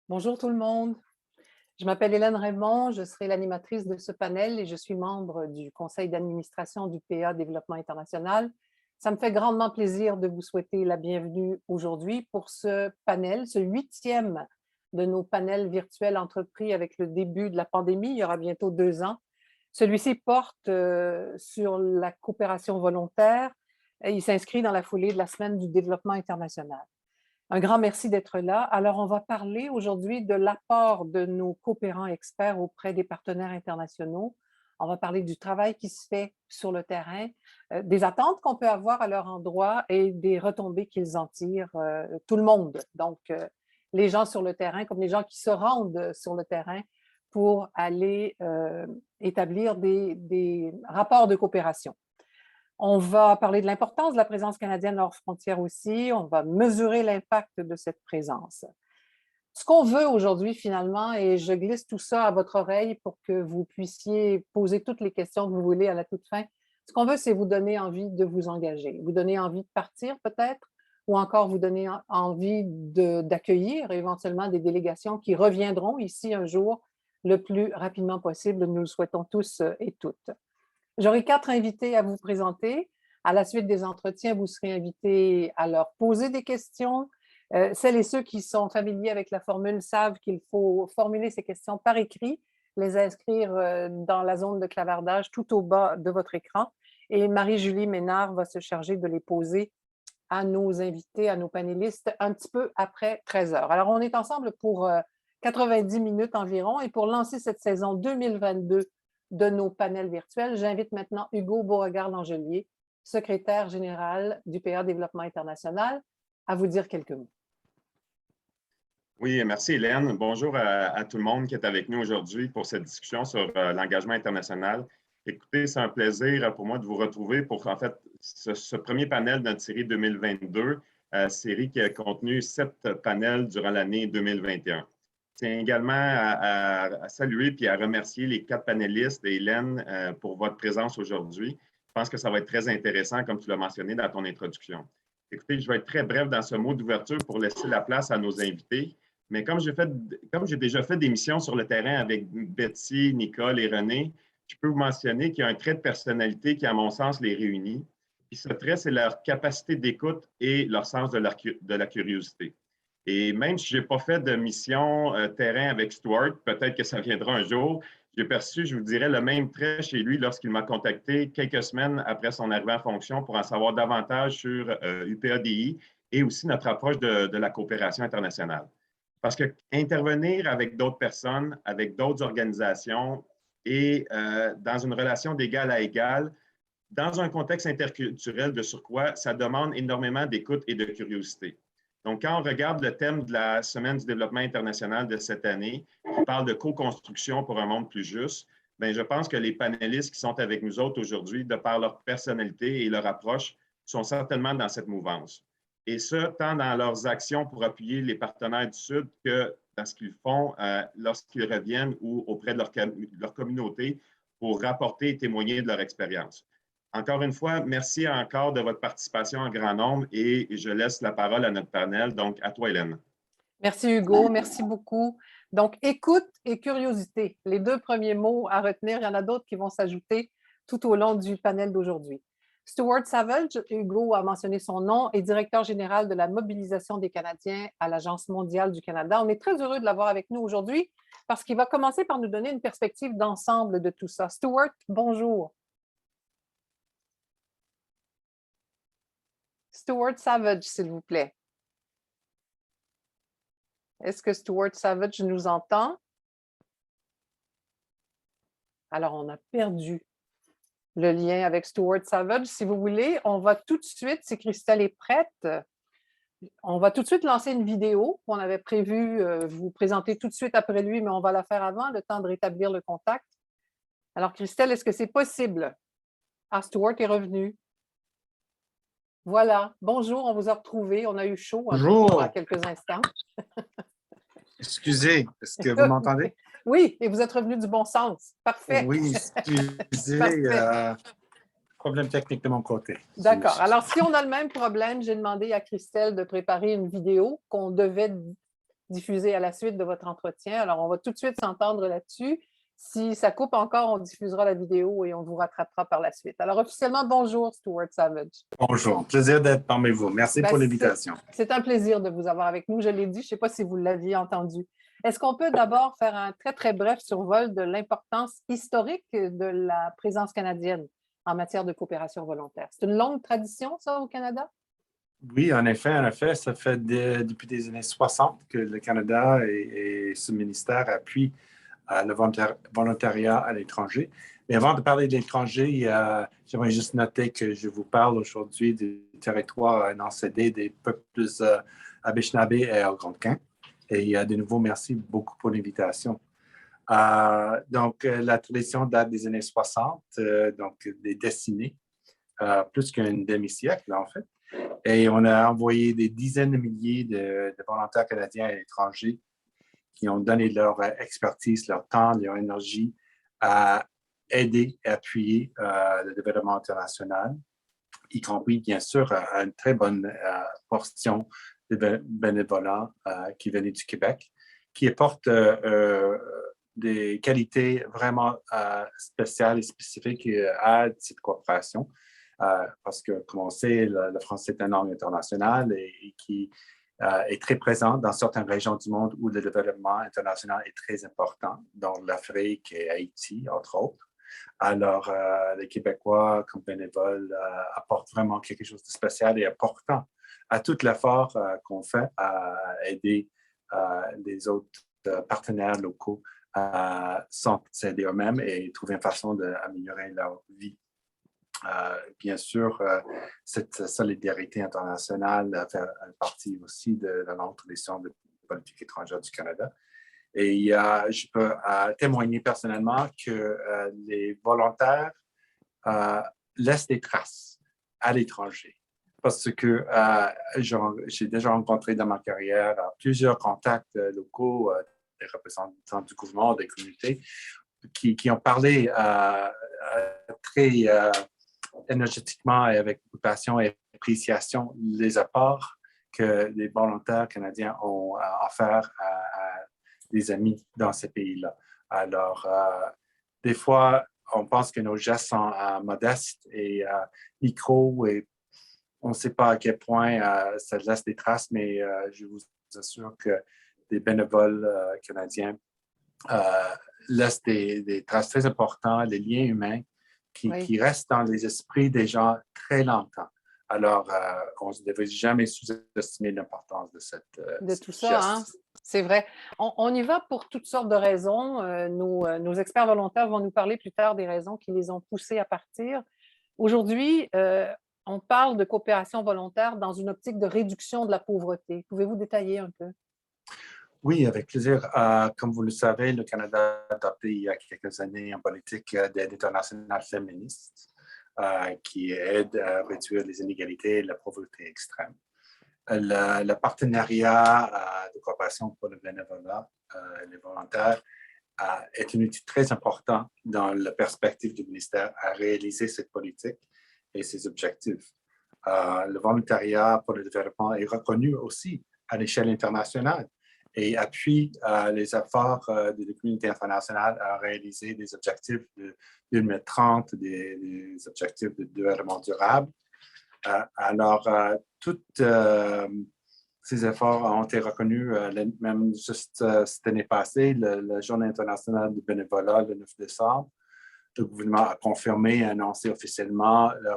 Bonjour tout le monde. Je m'appelle Hélène Raymond, je serai l'animatrice de ce panel et je suis membre du conseil d'administration du PA Développement International. Ça me fait grandement plaisir de vous souhaiter la bienvenue aujourd'hui pour ce panel, ce 8e de nos panels virtuels entrepris avec le début de la pandémie, il y aura bientôt 2 ans. Celui-ci porte sur la coopération volontaire et il s'inscrit dans la foulée de la Semaine du développement international. Un grand merci d'être là. Alors, on va parler aujourd'hui de l'apport de nos coopérants experts auprès des partenaires internationaux. On va parler du travail qui se fait sur le terrain, des attentes qu'on peut avoir à leur endroit et des retombées qu'ils en tirent, tout le monde. Donc, les gens sur le terrain comme les gens qui se rendent sur le terrain pour aller établir des rapports de coopération. On va parler de l'importance de la présence canadienne hors frontières aussi. On va mesurer l'impact de cette présence. Ce qu'on veut aujourd'hui finalement, et je glisse tout ça à votre oreille pour que vous puissiez poser toutes les questions que vous voulez à la toute fin, ce qu'on veut, c'est vous donner envie de vous engager, vous donner envie de partir peut-être, ou encore vous donner envie d'accueillir éventuellement des délégations qui reviendront ici un jour le plus rapidement possible. Nous le souhaitons tous et toutes. J'aurai 4 invités à vous présenter. À la suite des entretiens, vous serez invités à leur poser des questions. Celles et ceux qui sont familiers avec la formule savent qu'il faut formuler ces questions par écrit, les inscrire dans la zone de clavardage tout au bas de votre écran. Et Marie-Julie Ménard va se charger de les poser à nos invités, à nos panélistes, un petit peu après 13 heures. Alors, on est ensemble pour 90 minutes environ. Et pour lancer cette saison 2022 de nos panels virtuels, j'invite maintenant Hugo Beauregard-Langelier, secrétaire général du PA Développement International, à vous dire quelques mots. Oui, merci Hélène. Bonjour à tout le monde qui est avec nous aujourd'hui pour cette discussion sur l'engagement international. Écoutez, c'est un plaisir pour moi de vous retrouver pour en fait ce premier panel de notre série 2022, série qui a contenu 7 panels durant l'année 2021. Je tiens également à saluer et à remercier les 4 panélistes et Hélène pour votre présence aujourd'hui. Je pense que ça va être très intéressant, comme tu l'as mentionné dans ton introduction. Écoutez, je vais être très bref dans ce mot d'ouverture pour laisser la place à nos invités. Mais comme j'ai déjà fait des missions sur le terrain avec Betsy, Nicole et René, je peux vous mentionner qu'il y a un trait de personnalité qui, à mon sens, les réunit. Puis ce trait, c'est leur capacité d'écoute et leur sens de la curiosité. Et même si je n'ai pas fait de mission terrain avec Stuart, peut-être que ça viendra un jour, j'ai perçu, je vous dirais, le même trait chez lui lorsqu'il m'a contacté quelques semaines après son arrivée en fonction pour en savoir davantage sur UPADI et aussi notre approche de la coopération internationale. Parce qu'intervenir avec d'autres personnes, avec d'autres organisations et dans une relation d'égal à égal, dans un contexte interculturel de surcroît, ça demande énormément d'écoute et de curiosité. Donc, quand on regarde le thème de la Semaine du développement international de cette année, qui parle de co-construction pour un monde plus juste, bien, je pense que les panélistes qui sont avec nous autres aujourd'hui, de par leur personnalité et leur approche, sont certainement dans cette mouvance. Et ça, tant dans leurs actions pour appuyer les partenaires du Sud que dans ce qu'ils font lorsqu'ils reviennent ou auprès de leur communauté pour rapporter et témoigner de leur expérience. Encore une fois, merci encore de votre participation en grand nombre et je laisse la parole à notre panel. Donc, à toi, Hélène. Merci Hugo, merci beaucoup. Donc, écoute et curiosité, les 2 premiers mots à retenir. Il y en a d'autres qui vont s'ajouter tout au long du panel d'aujourd'hui. Stuart Savage, Hugo a mentionné son nom, est directeur général de la mobilisation des Canadiens à l'Agence mondiale du Canada. On est très heureux de l'avoir avec nous aujourd'hui parce qu'il va commencer par nous donner une perspective d'ensemble de tout ça. Stuart, bonjour. Stuart Savage, s'il vous plaît. Est-ce que Stuart Savage nous entend? Alors, on a perdu le lien avec Stuart Savage. Si vous voulez, on va tout de suite, si Christelle est prête, on va tout de suite lancer une vidéo qu'on avait prévu vous présenter tout de suite après lui, mais on va la faire avant, le temps de rétablir le contact. Alors, Christelle, est-ce que c'est possible? Ah, Stuart est revenu. Voilà. Bonjour, on vous a retrouvé. On a eu chaud Bonjour. À quelques instants. Excusez, est-ce que vous m'entendez? Oui, et vous êtes revenu du bon sens. Parfait. Oui, excusez, problème technique de mon côté. D'accord. Alors, si on a le même problème, j'ai demandé à Christelle de préparer une vidéo qu'on devait diffusé à la suite de votre entretien. Alors, on va tout de suite s'entendre là-dessus. Si ça coupe encore, on diffusera la vidéo et on vous rattrapera par la suite. Alors, officiellement, bonjour, Stuart Savage. Bonjour, plaisir d'être parmi vous. Merci pour l'invitation. C'est un plaisir de vous avoir avec nous. Je l'ai dit, je ne sais pas si vous l'aviez entendu. Est-ce qu'on peut d'abord faire un très, très bref survol de l'importance historique de la présence canadienne en matière de coopération volontaire? C'est une longue tradition, ça, au Canada? Oui, en effet, ça fait depuis les années 60 que le Canada et ce ministère appuient le volontariat à l'étranger. Mais avant de parler de l'étranger, j'aimerais juste noter que je vous parle aujourd'hui du territoire non cédé des peuples Anishinaabe et Algonquin. Et de nouveau, merci beaucoup pour l'invitation. Donc, la tradition date des années 60, donc des décennies, plus qu'un demi-siècle en fait. Et on a envoyé des dizaines de milliers de volontaires canadiens à l'étranger qui ont donné leur expertise, leur temps, leur énergie à aider et appuyer le développement international, y compris, bien sûr, une très bonne portion de bénévolat qui venait du Québec, qui apporte des qualités vraiment spéciales et spécifiques à cette coopération. Parce que, comme on sait, le français est une langue internationale et qui est très présente dans certaines régions du monde où le développement international est très important, dans l'Afrique et Haïti, entre autres. Alors, les Québécois, comme bénévoles, apportent vraiment quelque chose de spécial et important à tout l'effort qu'on fait à aider les autres partenaires locaux à s'aider eux-mêmes et trouver une façon d'améliorer leur vie. Bien sûr, cette solidarité internationale fait partie aussi de la longue tradition de politique étrangère du Canada. Et je peux témoigner personnellement que les volontaires laissent des traces à l'étranger. Parce que j'ai déjà rencontré dans ma carrière plusieurs contacts locaux, des représentants du gouvernement, des communautés, qui ont parlé très énergétiquement et avec passion et appréciation les apports que les volontaires canadiens ont offert à des amis dans ces pays-là. Alors, des fois, on pense que nos gestes sont modestes et micros et on ne sait pas à quel point ça laisse des traces, mais je vous assure que des bénévoles canadiens laissent des traces très importantes, des liens humains qui restent dans les esprits des gens très longtemps. Alors, on ne devrait jamais sous-estimer l'importance de tout ça, hein? C'est vrai. On y va pour toutes sortes de raisons. Nos experts volontaires vont nous parler plus tard des raisons qui les ont poussés à partir. Aujourd'hui, on parle de coopération volontaire dans une optique de réduction de la pauvreté. Pouvez-vous détailler un peu? Oui, avec plaisir. Comme vous le savez, le Canada a adopté il y a quelques années une politique d'aide internationale féministe qui aide à réduire les inégalités et la pauvreté extrême. Le partenariat de coopération pour le bénévolat, les volontaires, est un outil très important dans la perspective du ministère à réaliser cette politique et ses objectifs. Le volontariat pour le développement est reconnu aussi à l'échelle internationale et appuie les efforts de la communauté internationale à réaliser des objectifs de 2030, des objectifs de développement durable. Alors, tous ces efforts ont été reconnus, même juste cette année passée, la Journée internationale du bénévolat, le 9 décembre. Le gouvernement a confirmé et annoncé officiellement le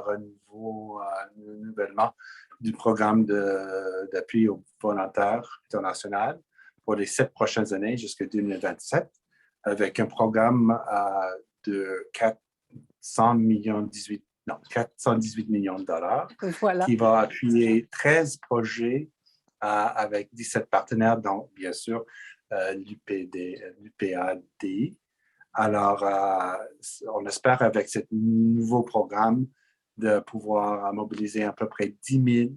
renouvellement du programme d'appui aux volontaires international pour les 7 prochaines années jusqu'à 2027, avec un programme de 418 millions de dollars, voilà, qui va appuyer 13 projets avec 17 partenaires, dont bien sûr l'UPADI. Alors, on espère avec ce nouveau programme de pouvoir mobiliser à peu près 10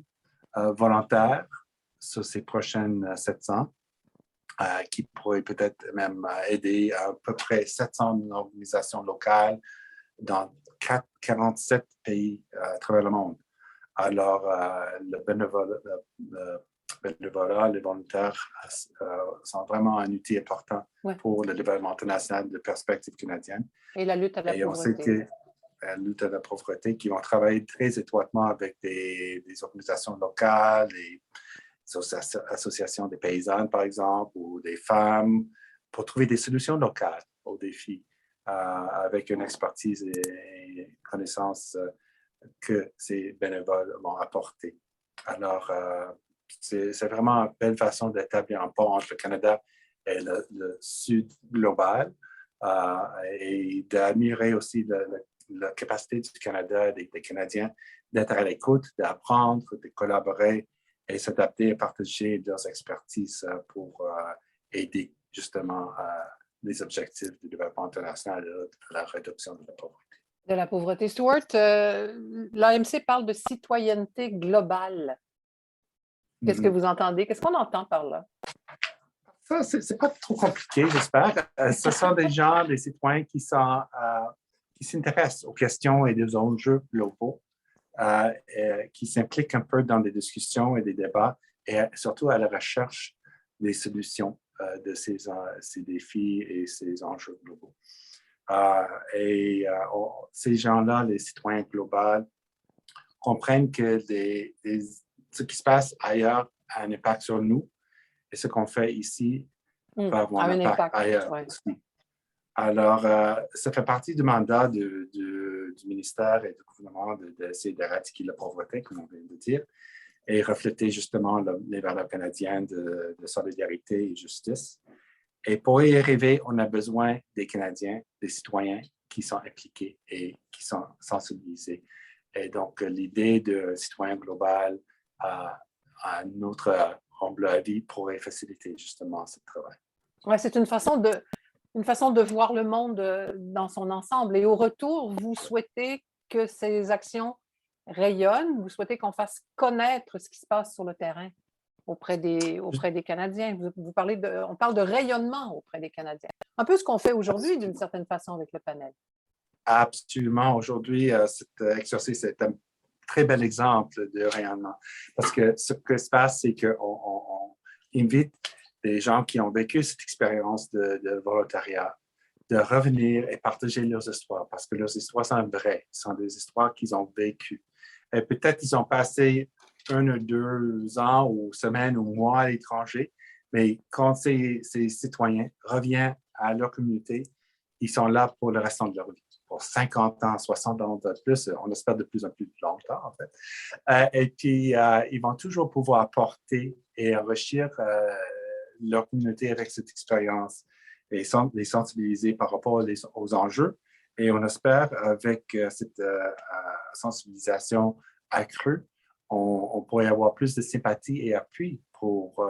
000 volontaires sur ces prochaines 700, qui pourraient peut-être même aider à peu près 700 organisations locales dans 47 pays à travers le monde. Alors, le bénévolat, les volontaires sont vraiment un outil important pour le développement international de perspectives canadiennes. Et la lutte à la Et on sait pauvreté. que la lutte à la pauvreté, qui vont travailler très étroitement avec des organisations locales, les associations des paysannes, par exemple, ou des femmes, pour trouver des solutions locales aux défis, avec une expertise et connaissance que ces bénévoles vont apporter. Alors, c'est vraiment une belle façon d'établir un pont entre le Canada et le Sud global et d'admirer aussi la capacité du Canada, des Canadiens, d'être à l'écoute, d'apprendre, de collaborer et s'adapter et partager leurs expertises pour aider justement les objectifs du développement international et la réduction de la pauvreté. De la pauvreté. Stuart, l'AMC parle de citoyenneté globale. Qu'est-ce que vous entendez? Qu'est-ce qu'on entend par là? Ça, c'est pas trop compliqué, j'espère. Ce sont des gens, des citoyens qui s'intéressent aux questions et aux enjeux globaux, qui s'impliquent un peu dans des discussions et des débats, et surtout à la recherche des solutions de ces défis et ces enjeux globaux. Ces gens-là, les citoyens globaux, comprennent que ce qui se passe ailleurs a un impact sur nous et ce qu'on fait ici va avoir un impact ailleurs aussi. Alors, ça fait partie du mandat du ministère et du gouvernement d'essayer d'éradiquer la pauvreté, comme on vient de dire, et refléter justement les valeurs canadiennes de solidarité et de justice. Et pour y arriver, on a besoin des Canadiens, des citoyens qui sont impliqués et qui sont sensibilisés. Et donc, l'idée de citoyen global à notre humble avis pourrait faciliter justement ce travail. Ouais, c'est une façon de voir le monde dans son ensemble. Et au retour, vous souhaitez que ces actions rayonnent, vous souhaitez qu'on fasse connaître ce qui se passe sur le terrain auprès des Canadiens. On parle de rayonnement auprès des Canadiens. Un peu ce qu'on fait aujourd'hui, d'une certaine façon, avec le panel. Absolument. Aujourd'hui, cet exercice est un très bel exemple de rayonnement. Parce que ce qui se passe, c'est qu'on invite des gens qui ont vécu cette expérience de volontariat de revenir et partager leurs histoires, parce que leurs histoires sont vraies, ce sont des histoires qu'ils ont vécues. Et peut-être qu'ils ont passé 1 ou 2 ans ou semaines ou mois à l'étranger, mais quand ces citoyens reviennent à leur communauté, ils sont là pour le restant de leur vie, pour 50 ans, 60 ans de plus, on espère de plus en plus longtemps en fait. Et puis, ils vont toujours pouvoir apporter et enrichir leur communauté avec cette expérience et les sensibiliser par rapport aux enjeux. Et on espère, avec cette sensibilisation accrue, on pourrait avoir plus de sympathie et appui pour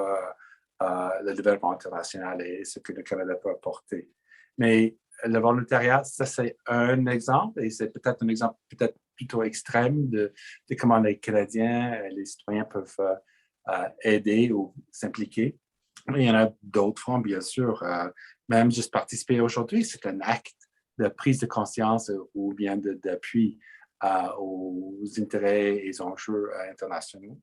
le développement international et ce que le Canada peut apporter. Mais le volontariat, ça c'est un exemple et c'est peut-être un exemple peut-être plutôt extrême de comment les Canadiens, les citoyens peuvent aider ou s'impliquer. Il y en a d'autres formes, bien sûr. Même juste participer aujourd'hui, c'est un acte de prise de conscience ou bien d'appui aux intérêts et aux enjeux internationaux.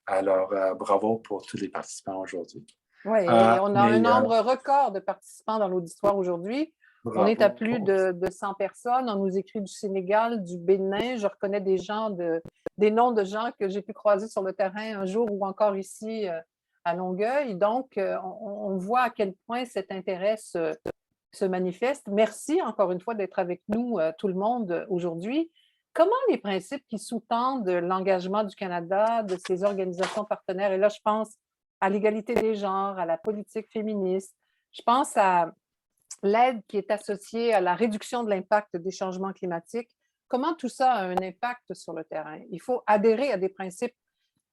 Alors, bravo pour tous les participants aujourd'hui. Oui, et on a un nombre record de participants dans l'auditoire aujourd'hui. On est à plus de 100 personnes. On nous écrit du Sénégal, du Bénin. Je reconnais des noms de gens que j'ai pu croiser sur le terrain un jour ou encore ici à Longueuil. Donc, on voit à quel point cet intérêt se manifeste. Merci encore une fois d'être avec nous, tout le monde, aujourd'hui. Comment les principes qui sous-tendent l'engagement du Canada, de ses organisations partenaires, et là, je pense à l'égalité des genres, à la politique féministe, je pense à l'aide qui est associée à la réduction de l'impact des changements climatiques, comment tout ça a un impact sur le terrain? Il faut adhérer à des principes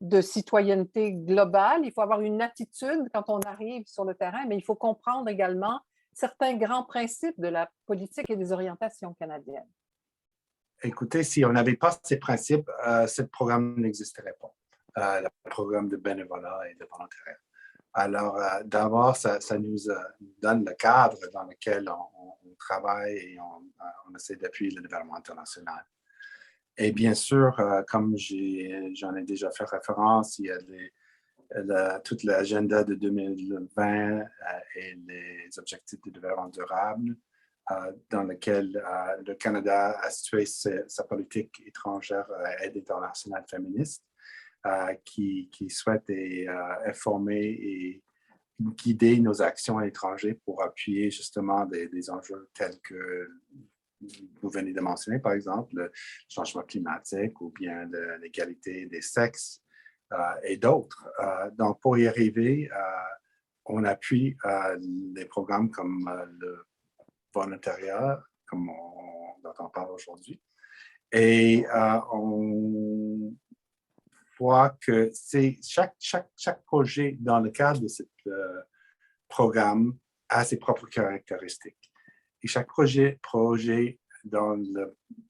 de citoyenneté globale, il faut avoir une attitude quand on arrive sur le terrain, mais il faut comprendre également certains grands principes de la politique et des orientations canadiennes. Écoutez, si on n'avait pas ces principes, ce programme n'existerait pas, le programme de bénévolat et de volontariat. Alors, d'abord, ça nous donne le cadre dans lequel on travaille et on essaie d'appuyer le développement international. Et bien sûr, comme j'en ai déjà fait référence, il y a toute l'agenda de 2020 et les objectifs de développement durable, dans lequel le Canada a situé sa politique étrangère aide internationale féministe, qui souhaite informer et guider nos actions à l'étranger pour appuyer justement des enjeux tels que vous venez de mentionner, par exemple, le changement climatique ou bien l'égalité des sexes et d'autres. Donc, pour y arriver, on appuie des programmes comme le volontariat, comme dont on parle aujourd'hui. Et on voit que chaque projet dans le cadre de ce programme a ses propres caractéristiques. Et chaque projet dans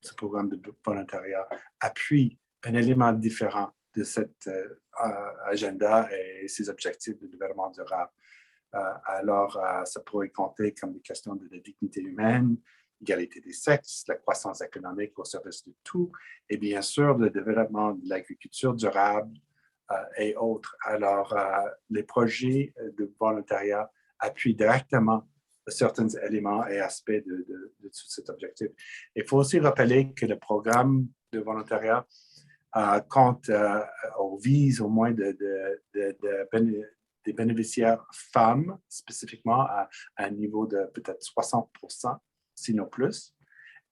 ce programme de volontariat appuie un élément différent de cet agenda et ses objectifs de développement durable. Alors, ça pourrait compter comme des questions de la dignité humaine, l'égalité des sexes, la croissance économique au service de tout, et bien sûr, le développement de l'agriculture durable et autres. Alors, les projets de volontariat appuient directement certains éléments et aspects de tout cet objectif. Il faut aussi rappeler que le programme de volontariat vise au moins des bénéficiaires femmes, spécifiquement à un niveau de peut-être 60%, sinon plus.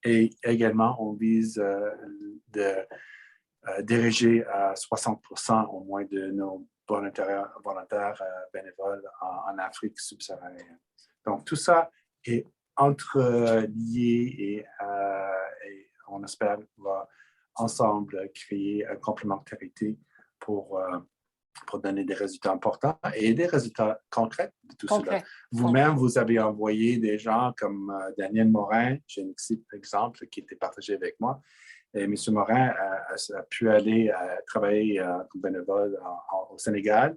Et également, on vise de diriger à 60% au moins de nos volontaires bénévoles en Afrique subsaharienne. Donc, tout ça est entrelié et on espère va ensemble créer une complémentarité pour donner des résultats importants et des résultats concrets de tout cela. Vous-même, vous avez envoyé des gens comme Daniel Morin, j'ai un exemple qui était partagé avec moi. Et M. Morin a pu aller travailler comme bénévole au Sénégal,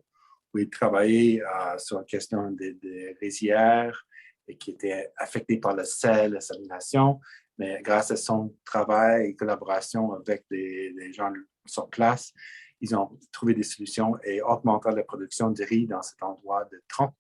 où il travaillait sur la question des rizières et qui étaient affectées par le sel, la salination. Mais grâce à son travail et collaboration avec des gens sur place, ils ont trouvé des solutions et augmenté la production de riz dans cet endroit de 3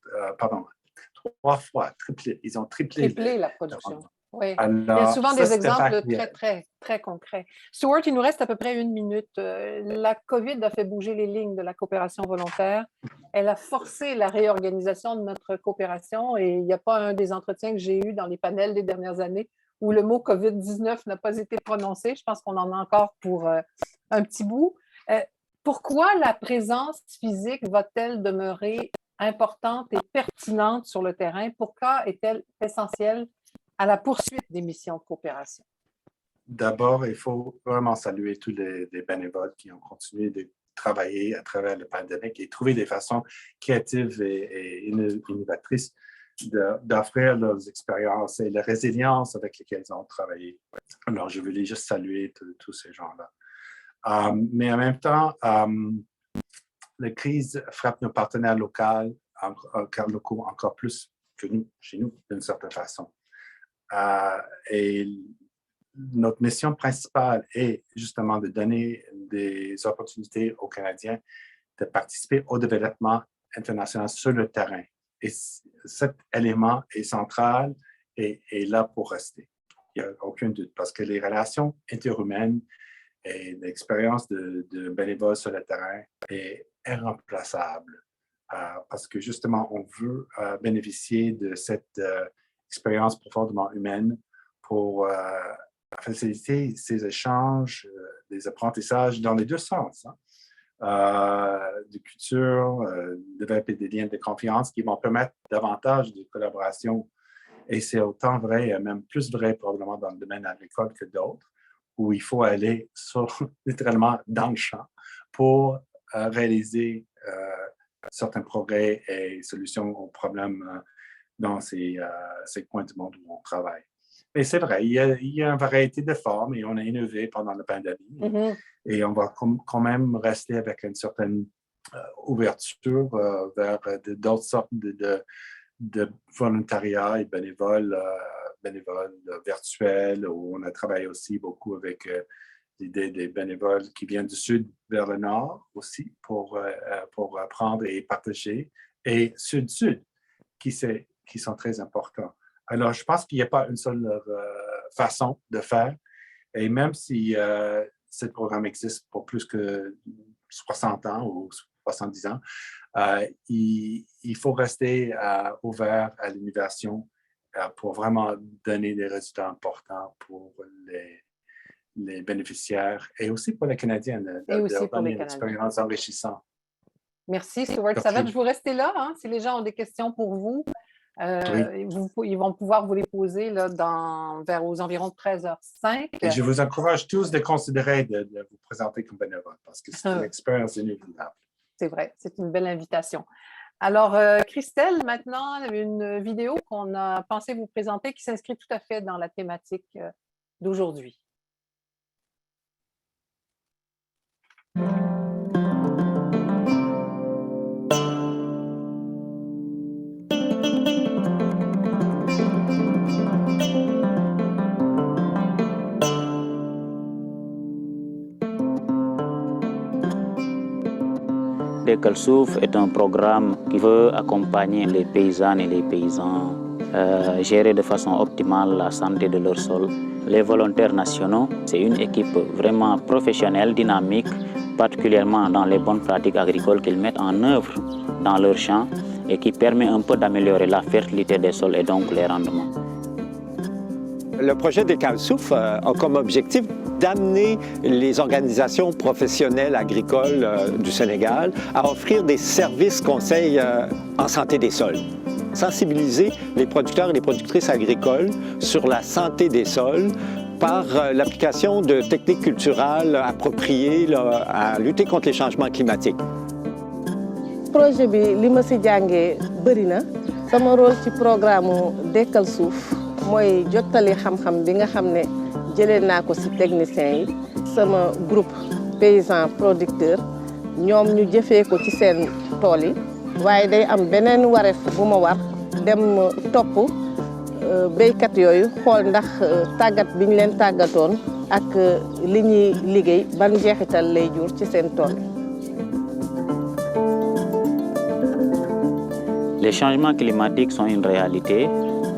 fois, triplé. Ils ont triplé la production. Oui. Alors, il y a souvent des exemples très, très, très concrets. Stuart, il nous reste à peu près 1 minute. La COVID a fait bouger les lignes de la coopération volontaire. Elle a forcé la réorganisation de notre coopération et il n'y a pas un des entretiens que j'ai eus dans les panels des dernières années où le mot COVID-19 n'a pas été prononcé. Je pense qu'on en a encore pour un petit bout. Pourquoi la présence physique va-t-elle demeurer importante et pertinente sur le terrain? Pourquoi est-elle essentielle à la poursuite des missions de coopération? D'abord, il faut vraiment saluer tous les bénévoles qui ont continué de travailler à travers la pandémie et trouver des façons créatives et innovatrices d'offrir leurs expériences et la résilience avec lesquelles ils ont travaillé. Alors, je voulais juste saluer tous ces gens-là. Mais en même temps, la crise frappe nos partenaires locaux encore plus que nous, chez nous, d'une certaine façon. Et notre mission principale est justement de donner des opportunités aux Canadiens de participer au développement international sur le terrain. Et cet élément est central et est là pour rester. Il n'y a aucun doute, parce que les relations interhumaines et l'expérience de bénévoles sur le terrain est irremplaçable. Parce que justement, on veut bénéficier de cette expérience profondément humaine pour faciliter ces échanges, des apprentissages dans les deux sens, de culture, développer des liens de confiance qui vont permettre davantage de collaboration. Et c'est autant vrai, même plus vrai probablement dans le domaine agricole que d'autres, où il faut aller littéralement dans le champ pour réaliser certains progrès et solutions aux problèmes dans ces coins du monde où on travaille. Mais c'est vrai, il y a une variété de formes et on a innové pendant la pandémie. Mm-hmm. Et on va quand même rester avec une certaine ouverture vers d'autres sortes de volontariat et bénévoles virtuels, où on a travaillé aussi beaucoup avec l'idée des bénévoles qui viennent du sud vers le nord aussi pour apprendre et partager, et sud-sud qui sont très importants. Alors, je pense qu'il n'y a pas une seule façon de faire. Et même si ce programme existe pour plus que 60 ans ou 70 ans, il faut rester ouvert à l'innovation pour vraiment donner des résultats importants pour les bénéficiaires et aussi pour les Canadiens, donner une expérience enrichissante. Merci, Stuart Savage. Vous restez là, hein, si les gens ont des questions pour vous. Oui. Ils vont pouvoir vous les poser là, vers aux environs de 13h05. Et je vous encourage tous de considérer de vous présenter comme bénévole parce que c'est une expérience inévitable. C'est vrai, c'est une belle invitation. Alors, Christelle, maintenant, une vidéo qu'on a pensé vous présenter qui s'inscrit tout à fait dans la thématique d'aujourd'hui. Dekkal Suuf est un programme qui veut accompagner les paysannes et les paysans, gérer de façon optimale la santé de leur sol. Les volontaires nationaux, c'est une équipe vraiment professionnelle, dynamique, particulièrement dans les bonnes pratiques agricoles qu'ils mettent en œuvre dans leurs champs et qui permet un peu d'améliorer la fertilité des sols et donc les rendements. Le projet Dekkal Suuf a comme objectif d'amener les organisations professionnelles agricoles du Sénégal à offrir des services conseils en santé des sols. Sensibiliser les producteurs et les productrices agricoles sur la santé des sols par l'application de techniques culturales appropriées à lutter contre les changements climatiques. Projet bi li ma si jàngee bëri na sama rôle ci programme Dekkal Suuf mooy jottali xam-xam bi nga xam ne jëlee naa ko si techniciens yi sama groupe paysan producteur ñoom ñu jëfee ko ci seen tool yi waaye day am beneen wareef bu ma war dem topp béykat yooyu xool ndax tàggat bi ñu leen tàggatoon ak li ñuy liggéey ban jeexital lay jur ci seen tool. Les changements climatiques sont une réalité,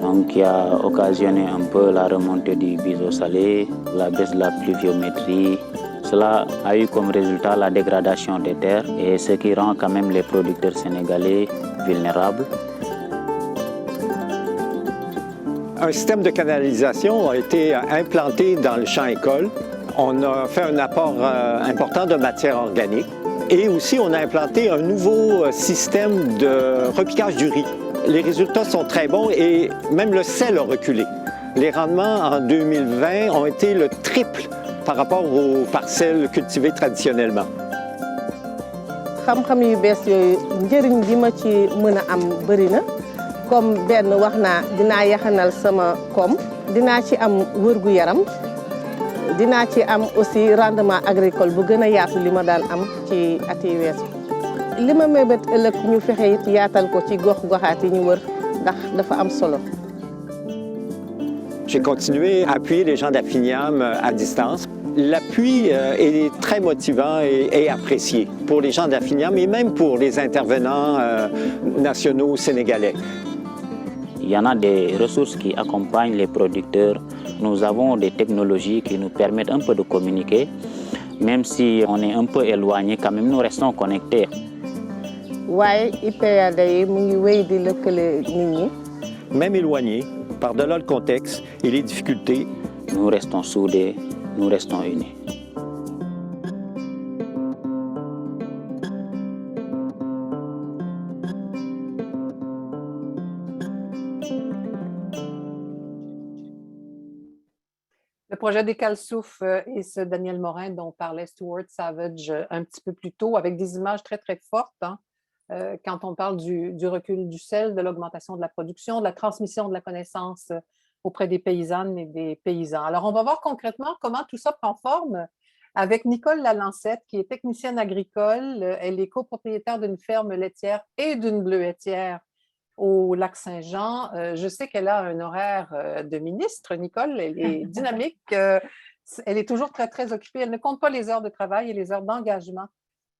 donc qui a occasionné un peu la remontée du biseau salé, la baisse de la pluviométrie. Cela a eu comme résultat la dégradation des terres et ce qui rend quand même les producteurs sénégalais vulnérables. Un système de canalisation a été implanté dans le champ école. On a fait un apport important de matière organique. Et aussi, on a implanté un nouveau système de repiquage du riz. Les résultats sont très bons et même le sel a reculé. Les rendements en 2020 ont été le triple par rapport aux parcelles cultivées traditionnellement. xam-xam yu bees yooyu njëriñ bi ma ci mën a am bëri na comme benn wax naa dinaa yaxanal sama koom dinaa ci am wërgu yaram. dinaa ci am aussi rendement agricole bu gën a yaatu li ma daan am ci at yi weesu li ma mébét ëllëg ñu fexe it yaatal ko ci gox-goxaat yi ñu wër ndax dafa am solo. J'ai continué à appuyer les gens d'Afiniam à distance. L'appui est très motivant et apprécié pour les gens d'Afiniam et même pour les intervenants nationaux sénégalais. Il y en a des ressources qui accompagnent les producteurs. Nous avons des technologies qui nous permettent un peu de communiquer. Même si on est un peu éloigné, quand même, nous restons connectés. waaye IPAD yi mu ngi wéy di lëkkale nit ñi. Même éloigné, par-delà le contexte et les difficultés, nous restons soudés, nous restons unis. Le projet Dekkal Suuf et ce Daniel Morin dont parlait Stuart Savage un petit peu plus tôt, avec des images très, très fortes, hein, quand on parle du recul du sel, de l'augmentation de la production, de la transmission de la connaissance auprès des paysannes et des paysans. Alors, on va voir concrètement comment tout ça prend forme avec Nicole Lalancette, qui est technicienne agricole. Elle est copropriétaire d'une ferme laitière et d'une bleuetière au Lac-Saint-Jean. Je sais qu'elle a un horaire de ministre, Nicole, elle est dynamique. Elle est toujours très, très occupée. Elle ne compte pas les heures de travail et les heures d'engagement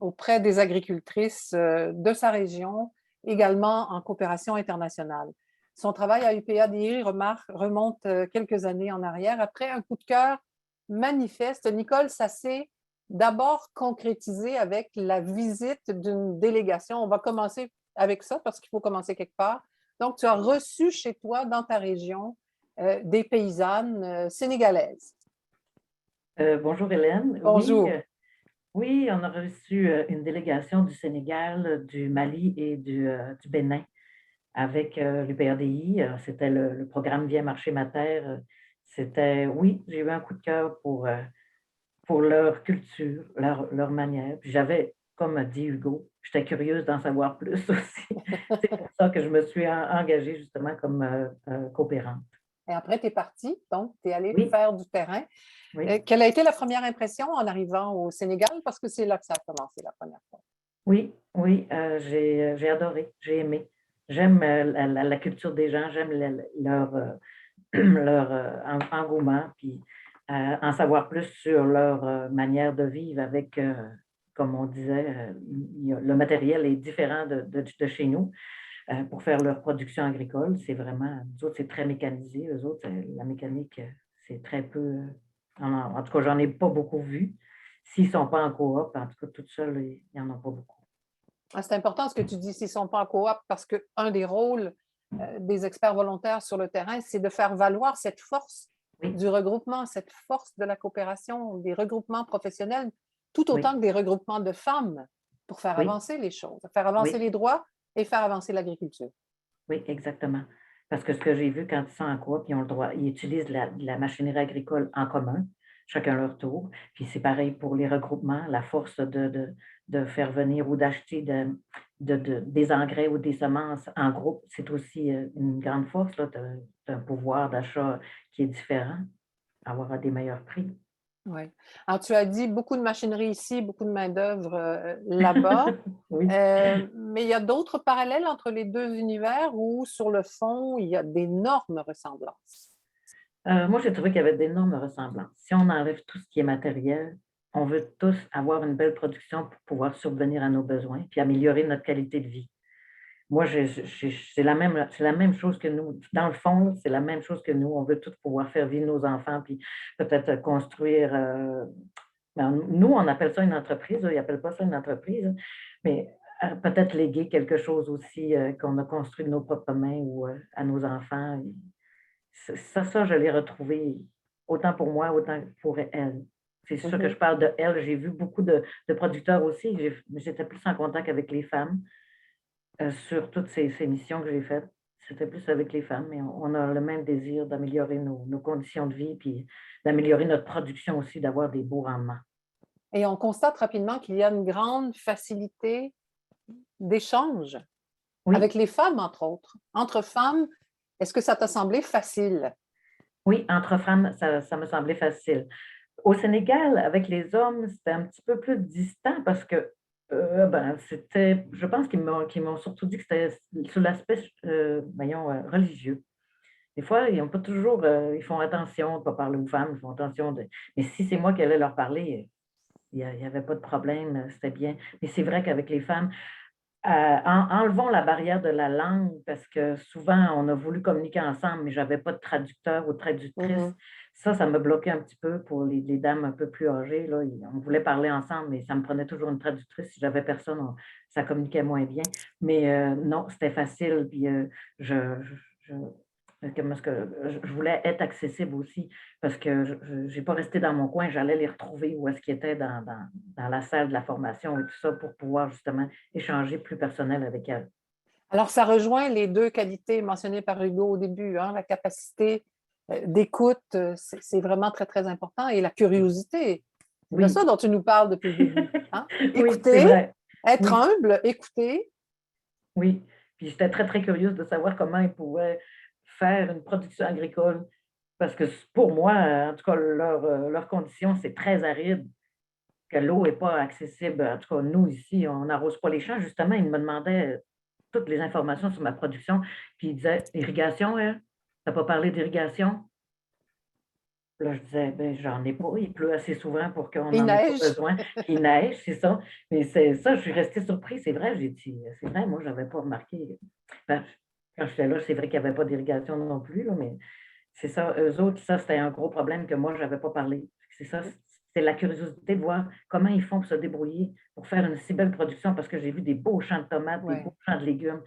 auprès des agricultrices de sa région, également en coopération internationale. Son travail à UPA-DI remonte quelques années en arrière. Après un coup de cœur manifeste, Nicole, ça s'est d'abord concrétisé avec la visite d'une délégation. On va commencer avec ça parce qu'il faut commencer quelque part. Donc, tu as reçu chez toi, dans ta région, des paysannes sénégalaises. Bonjour Hélène. Bonjour. Oui, on a reçu une délégation du Sénégal, du Mali et du Bénin avec l'UPRDI. C'était le programme Viens marcher ma terre. Oui, j'ai eu un coup de cœur pour leur culture, leur manière. Puis j'avais, comme a dit Hugo, j'étais curieuse d'en savoir plus aussi. C'est pour ça que je me suis engagée justement comme coopérante. Et après, tu es partie, donc tu es allée Oui. faire du terrain. Oui. Quelle a été la première impression en arrivant au Sénégal? Parce que c'est là que ça a commencé la première fois. Oui, j'ai adoré, j'ai aimé. J'aime la culture des gens, j'aime leur engouement, puis en savoir plus sur leur manière de vivre avec, comme on disait, le matériel est différent de chez nous pour faire leur production agricole. C'est vraiment, nous autres, c'est très mécanisé. Eux autres, la mécanique, c'est très peu. En tout cas, j'en ai pas beaucoup vu. S'ils ne sont pas en coop, en tout cas, tout seul, ils n'en ont pas beaucoup. C'est important ce que tu dis, s'ils ne sont pas en coop, parce qu'un des rôles des experts volontaires sur le terrain, c'est de faire valoir cette force du regroupement, cette force de la coopération, des regroupements professionnels, tout autant que des regroupements de femmes pour faire avancer les choses, faire avancer les droits et faire avancer l'agriculture. Oui, exactement. Parce que ce que j'ai vu quand ils sont en coop, ils ont le droit, ils utilisent la machinerie agricole en commun, chacun leur tour. Puis c'est pareil pour les regroupements, la force de faire venir ou d'acheter des engrais ou des semences en groupe, c'est aussi une grande force. Tu as un pouvoir d'achat qui est différent, avoir des meilleurs prix. Oui. Alors, tu as dit beaucoup de machinerie ici, beaucoup de main-d'œuvre là-bas. Oui. Mais il y a d'autres parallèles entre les deux univers où, sur le fond, il y a d'énormes ressemblances. Moi, j'ai trouvé qu'il y avait d'énormes ressemblances. Si on enlève tout ce qui est matériel, on veut tous avoir une belle production pour pouvoir subvenir à nos besoins puis améliorer notre qualité de vie. Moi, c'est la même chose que nous. Dans le fond, c'est la même chose que nous. On veut tous pouvoir faire vivre nos enfants puis peut-être construire. Nous, on appelle ça une entreprise. Ils n'appellent pas ça une entreprise, mais peut-être léguer quelque chose aussi qu'on a construit de nos propres mains ou à nos enfants. Ça, je l'ai retrouvé autant pour moi, autant pour elle. C'est sûr que je parle de elle. J'ai vu beaucoup de producteurs aussi. J'étais plus en contact avec les femmes sur toutes ces missions que j'ai faites. C'était plus avec les femmes, mais on a le même désir d'améliorer nos conditions de vie puis d'améliorer notre production aussi, d'avoir des beaux rendements. Et on constate rapidement qu'il y a une grande facilité d'échange avec les femmes, entre autres. Entre femmes, est-ce que ça t'a semblé facile? Oui, entre femmes, ça me semblait facile. Au Sénégal, avec les hommes, c'était un petit peu plus distant parce que je pense qu'ils m'ont surtout dit que c'était sur l'aspect, religieux. Des fois, ils n'ont pas toujours, ils font attention de ne pas parler aux femmes, ils font attention mais si c'est moi qui allais leur parler, il n'y avait pas de problème, c'était bien. Mais c'est vrai qu'avec les femmes, enlevons la barrière de la langue parce que souvent, on a voulu communiquer ensemble, mais je n'avais pas de traducteur ou de traductrice. Ça me bloquait un petit peu pour les dames un peu plus âgées. Là. On voulait parler ensemble, mais ça me prenait toujours une traductrice. Si j'avais personne, ça communiquait moins bien. Mais non, c'était facile. Puis je voulais être accessible aussi parce que je n'ai pas resté dans mon coin. J'allais les retrouver où est-ce qu'ils étaient dans la salle de la formation et tout ça pour pouvoir justement échanger plus personnel avec elles. Alors, ça rejoint les deux qualités mentionnées par Hugo au début, hein, la capacité d'écoute, c'est vraiment très, très important, et la curiosité. C'est de ça dont tu nous parles depuis le début. Hein? Écouter, être humble, écouter. Oui, puis j'étais très, très curieuse de savoir comment ils pouvaient faire une production agricole, parce que pour moi, en tout cas, leurs conditions, c'est très aride, que l'eau n'est pas accessible. En tout cas, nous, ici, on n'arrose pas les champs. Justement, ils me demandaient toutes les informations sur ma production, puis ils disaient « Irrigation, hein? Tu n'as pas parlé d'irrigation? » Là, je disais, ben, j'en ai pas. Il pleut assez souvent pour qu'on Il n'en ait pas neige. besoin. Puis il neige, c'est ça. Mais c'est ça, je suis restée surprise. C'est vrai, j'ai dit, c'est vrai, moi, je n'avais pas remarqué. Ben, quand j'étais là, c'est vrai qu'il n'y avait pas d'irrigation non plus, là, mais c'est ça. Eux autres, ça, c'était un gros problème que moi, je n'avais pas parlé. C'est ça, c'est la curiosité de voir comment ils font pour se débrouiller, pour faire une si belle production, parce que j'ai vu des beaux champs de tomates, des Ouais. beaux champs de légumes,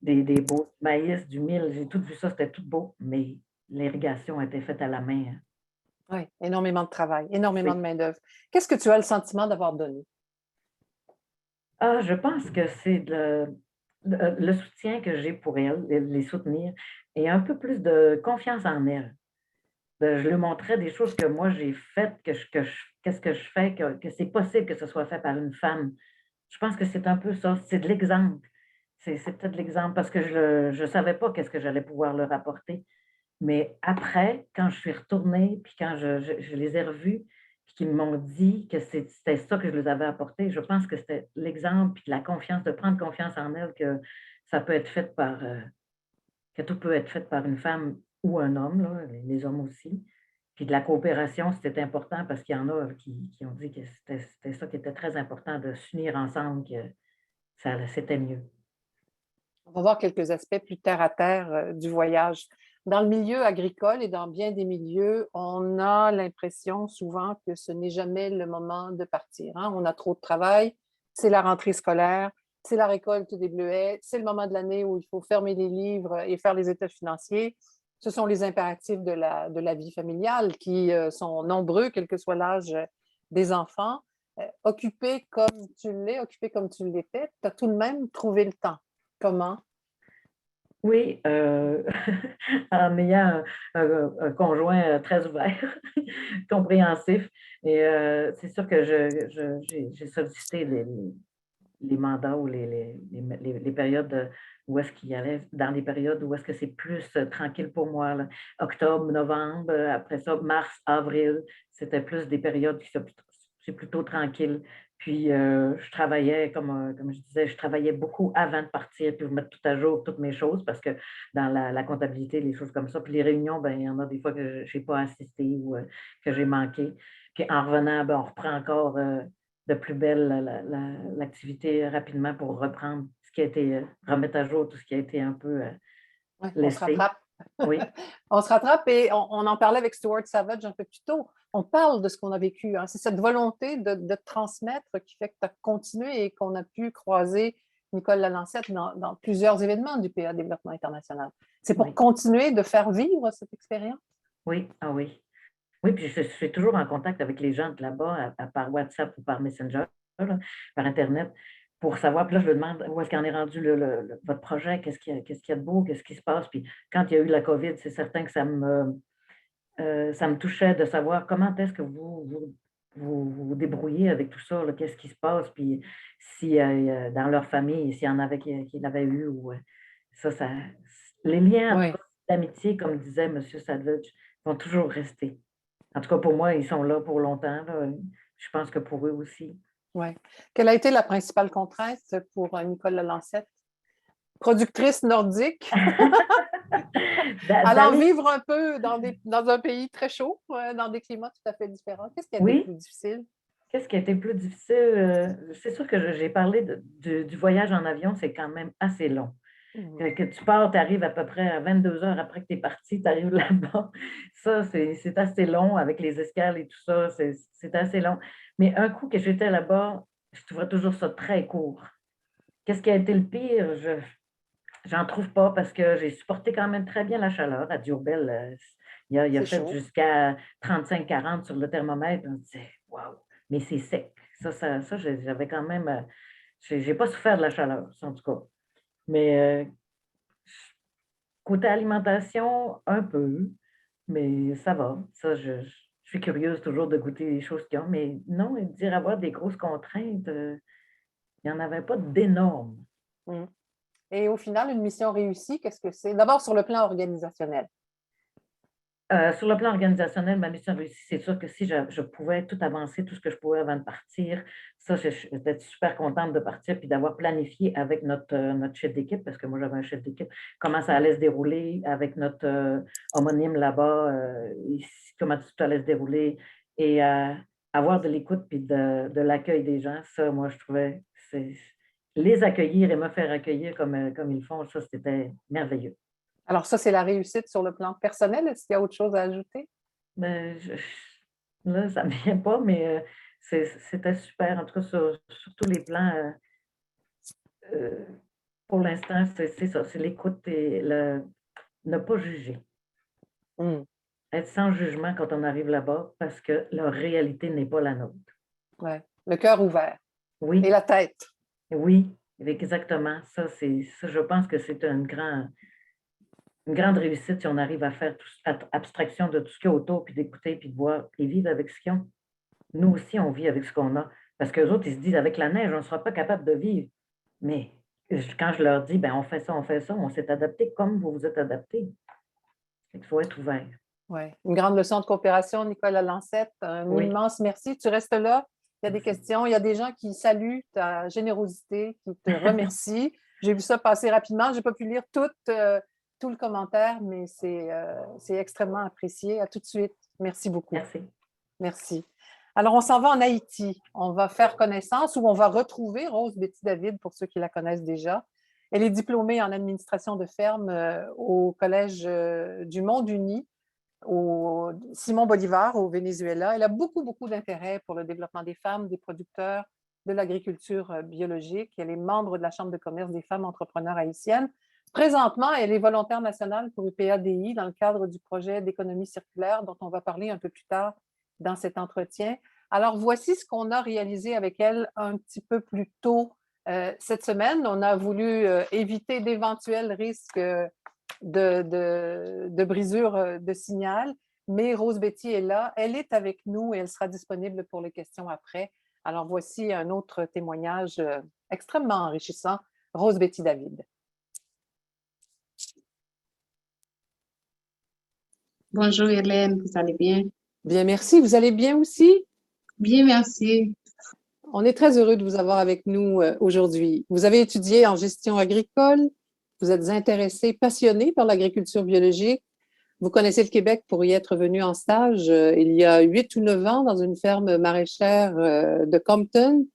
des beaux maïs, du mil. J'ai tout vu ça, c'était tout beau, mais l'irrigation était faite à la main, hein. Oui, énormément de travail, énormément Oui. de main-d'œuvre. Qu'est-ce que tu as le sentiment d'avoir donné? Ah, je pense que c'est le soutien que j'ai pour elles, les soutenir, et un peu plus de confiance en elles. Je leur montrais des choses que moi j'ai faites, qu'est-ce que je fais, que c'est possible que ce soit fait par une femme. Je pense que c'est un peu ça, c'est de l'exemple. C'est peut-être l'exemple parce que je ne savais pas qu'est-ce que j'allais pouvoir leur apporter. Mais après, quand je suis retournée, puis quand je les ai revus, puis qu'ils m'ont dit que c'était ça que je leur avais apporté, je pense que c'était l'exemple, puis la confiance, de prendre confiance en elles, que ça peut être fait que tout peut être fait par une femme ou un homme, là, les hommes aussi. Puis de la coopération, c'était important parce qu'il y en a qui ont dit que c'était ça qui était très important, de s'unir ensemble, que c'était mieux. On va voir quelques aspects plus terre à terre du voyage. Dans le milieu agricole et dans bien des milieux, on a l'impression souvent que ce n'est jamais le moment de partir, hein. On a trop de travail, c'est la rentrée scolaire, c'est la récolte des bleuets, c'est le moment de l'année où il faut fermer les livres et faire les états financiers. Ce sont les impératifs de la vie familiale qui sont nombreux, quel que soit l'âge des enfants. Occupé comme tu l'es, occupé comme tu l'étais, tu as tout de même trouvé le temps. Comment? Oui, en ayant un conjoint très ouvert, compréhensif. Et c'est sûr que j'ai sollicité les mandats ou les périodes où est-ce qu'il y allait, dans les périodes où est-ce que c'est plus tranquille pour moi, là. Octobre, novembre, après ça, mars, avril, c'était plus des périodes qui sont c'est plutôt tranquille. Puis je travaillais, comme je disais, je travaillais beaucoup avant de partir, puis vous mettre tout à jour, toutes mes choses, parce que dans la comptabilité, les choses comme ça, puis les réunions, ben, il y en a des fois que je n'ai pas assisté ou que j'ai manqué. Puis en revenant, ben, on reprend encore de plus belle l'activité rapidement pour reprendre ce qui a été, remettre à jour tout ce qui a été un peu Ouais, on se laissé. rattrape. Oui, On se rattrape et on en parlait avec Stuart Savage un peu plus tôt. On parle de ce qu'on a vécu, hein. C'est cette volonté de transmettre qui fait que tu as continué et qu'on a pu croiser Nicole Lalancette dans plusieurs événements du PA Développement International. C'est pour oui, continuer de faire vivre cette expérience? oui, ah oui. Oui, puis je suis toujours en contact avec les gens de là-bas, par WhatsApp ou par Messenger, là, par Internet, pour savoir. Puis là, je me demande où est-ce qu'en est rendu votre projet, qu'est-ce qu'il y a de beau, qu'est-ce qui se passe. Puis quand il y a eu la COVID, c'est certain que ça me touchait de savoir comment est-ce que vous débrouillez avec tout ça, là, qu'est-ce qui se passe, puis si dans leur famille, s'il y en avait qui l'avaient eu, ou ça, les liens en tout Oui, cas, d'amitié, comme disait M. Savage, vont toujours rester. En tout cas, pour moi, ils sont là pour longtemps, là. Je pense que pour eux aussi. oui. Quelle a été la principale contrainte pour Nicole Lalancette? Productrice nordique, allant D'aller, vivre un peu dans un pays très chaud, dans des climats tout à fait différents. Qu'est-ce qui a été oui, plus difficile? qu'est-ce qui a été plus difficile? C'est sûr que j'ai parlé du voyage en avion, c'est quand même assez long. Que tu pars, tu arrives à peu près à 22 heures après que tu es parti, tu arrives là-bas. Ça, c'est assez long avec les escales et tout ça, c'est assez long. Mais un coup que j'étais là-bas, je trouvais toujours ça très court. Qu'est-ce qui a été le pire? J'en trouve pas parce que j'ai supporté quand même très bien la chaleur. À Diourbel, il a C'est fait chaud. jusqu'à 35-40 sur le thermomètre. On se disait, waouh, mais c'est sec. Ça j'avais quand même. J'ai pas souffert de la chaleur, ça, en tout cas. Mais côté alimentation, un peu, mais ça va. Ça, je suis curieuse toujours de goûter les choses qu'il y a. Mais non, et dire avoir des grosses contraintes, il n'y en avait pas d'énormes. Mm. Et au final, une mission réussie, qu'est-ce que c'est? D'abord sur le plan organisationnel. Sur le plan organisationnel, ma mission réussie, c'est sûr que si je pouvais tout avancer, tout ce que je pouvais avant de partir, ça, j'étais super contente de partir puis d'avoir planifié avec notre chef d'équipe, parce que moi, j'avais un chef d'équipe, comment ça allait se dérouler avec notre homonyme là-bas, comment tout allait se dérouler et avoir de l'écoute puis de l'accueil des gens. Ça, moi, je trouvais, les accueillir et me faire accueillir comme ils font, ça, c'était merveilleux. Alors ça, c'est la réussite sur le plan personnel. Est-ce qu'il y a autre chose à ajouter? Mais là, ça ne me vient pas, mais c'était super. En tout cas, sur tous les plans, pour l'instant, c'est ça, c'est l'écoute et ne pas juger. Être sans jugement quand on arrive là-bas parce que leur réalité n'est pas la nôtre. Ouais. Le cœur ouvert. Oui. Et la tête. Oui, exactement. Ça, je pense que c'est une grande réussite si on arrive à faire abstraction de tout ce qu'il y a autour, puis d'écouter, puis de voir, et vivre avec ce qu'ils ont. Nous aussi, on vit avec ce qu'on a. Parce qu'eux autres, ils se disent, avec la neige, on ne sera pas capable de vivre. Mais quand je leur dis, on fait ça, on s'est adapté comme vous vous êtes adaptés. Il faut être ouvert. Oui, une grande leçon de coopération, Nicolas Lancette. Un immense merci. Tu restes là. Il y a des questions. Il y a des gens qui saluent ta générosité, qui te remercient. J'ai vu ça passer rapidement. Je n'ai pas pu lire tout le commentaire, mais c'est extrêmement apprécié. À tout de suite. Merci beaucoup. Merci. Merci. Alors, on s'en va en Haïti. On va faire connaissance ou on va retrouver Rose Betty-David, pour ceux qui la connaissent déjà. Elle est diplômée en administration de ferme au Collège du Monde-Uni, au Simon Bolivar, au Venezuela. Elle a beaucoup d'intérêt pour le développement des femmes, des producteurs, de l'agriculture biologique. Elle est membre de la Chambre de commerce des femmes entrepreneurs haïtiennes. Présentement, elle est volontaire nationale pour UPADI dans le cadre du projet d'économie circulaire dont on va parler un peu plus tard dans cet entretien. Alors, voici ce qu'on a réalisé avec elle un petit peu plus tôt cette semaine. On a voulu éviter d'éventuels risques de brisure de signal, mais Rose Betty est là. Elle est avec nous et elle sera disponible pour les questions après. Alors, voici un autre témoignage extrêmement enrichissant. Rose Betty-David. Bonjour Hélène, vous allez bien? Bien, merci. Vous allez bien aussi? Bien, merci. On est très heureux de vous avoir avec nous aujourd'hui. Vous avez étudié en gestion agricole, vous êtes intéressé, passionné par l'agriculture biologique. Vous connaissez le Québec pour y être venu en stage il y a 8 ou 9 ans dans une ferme maraîchère de Compton.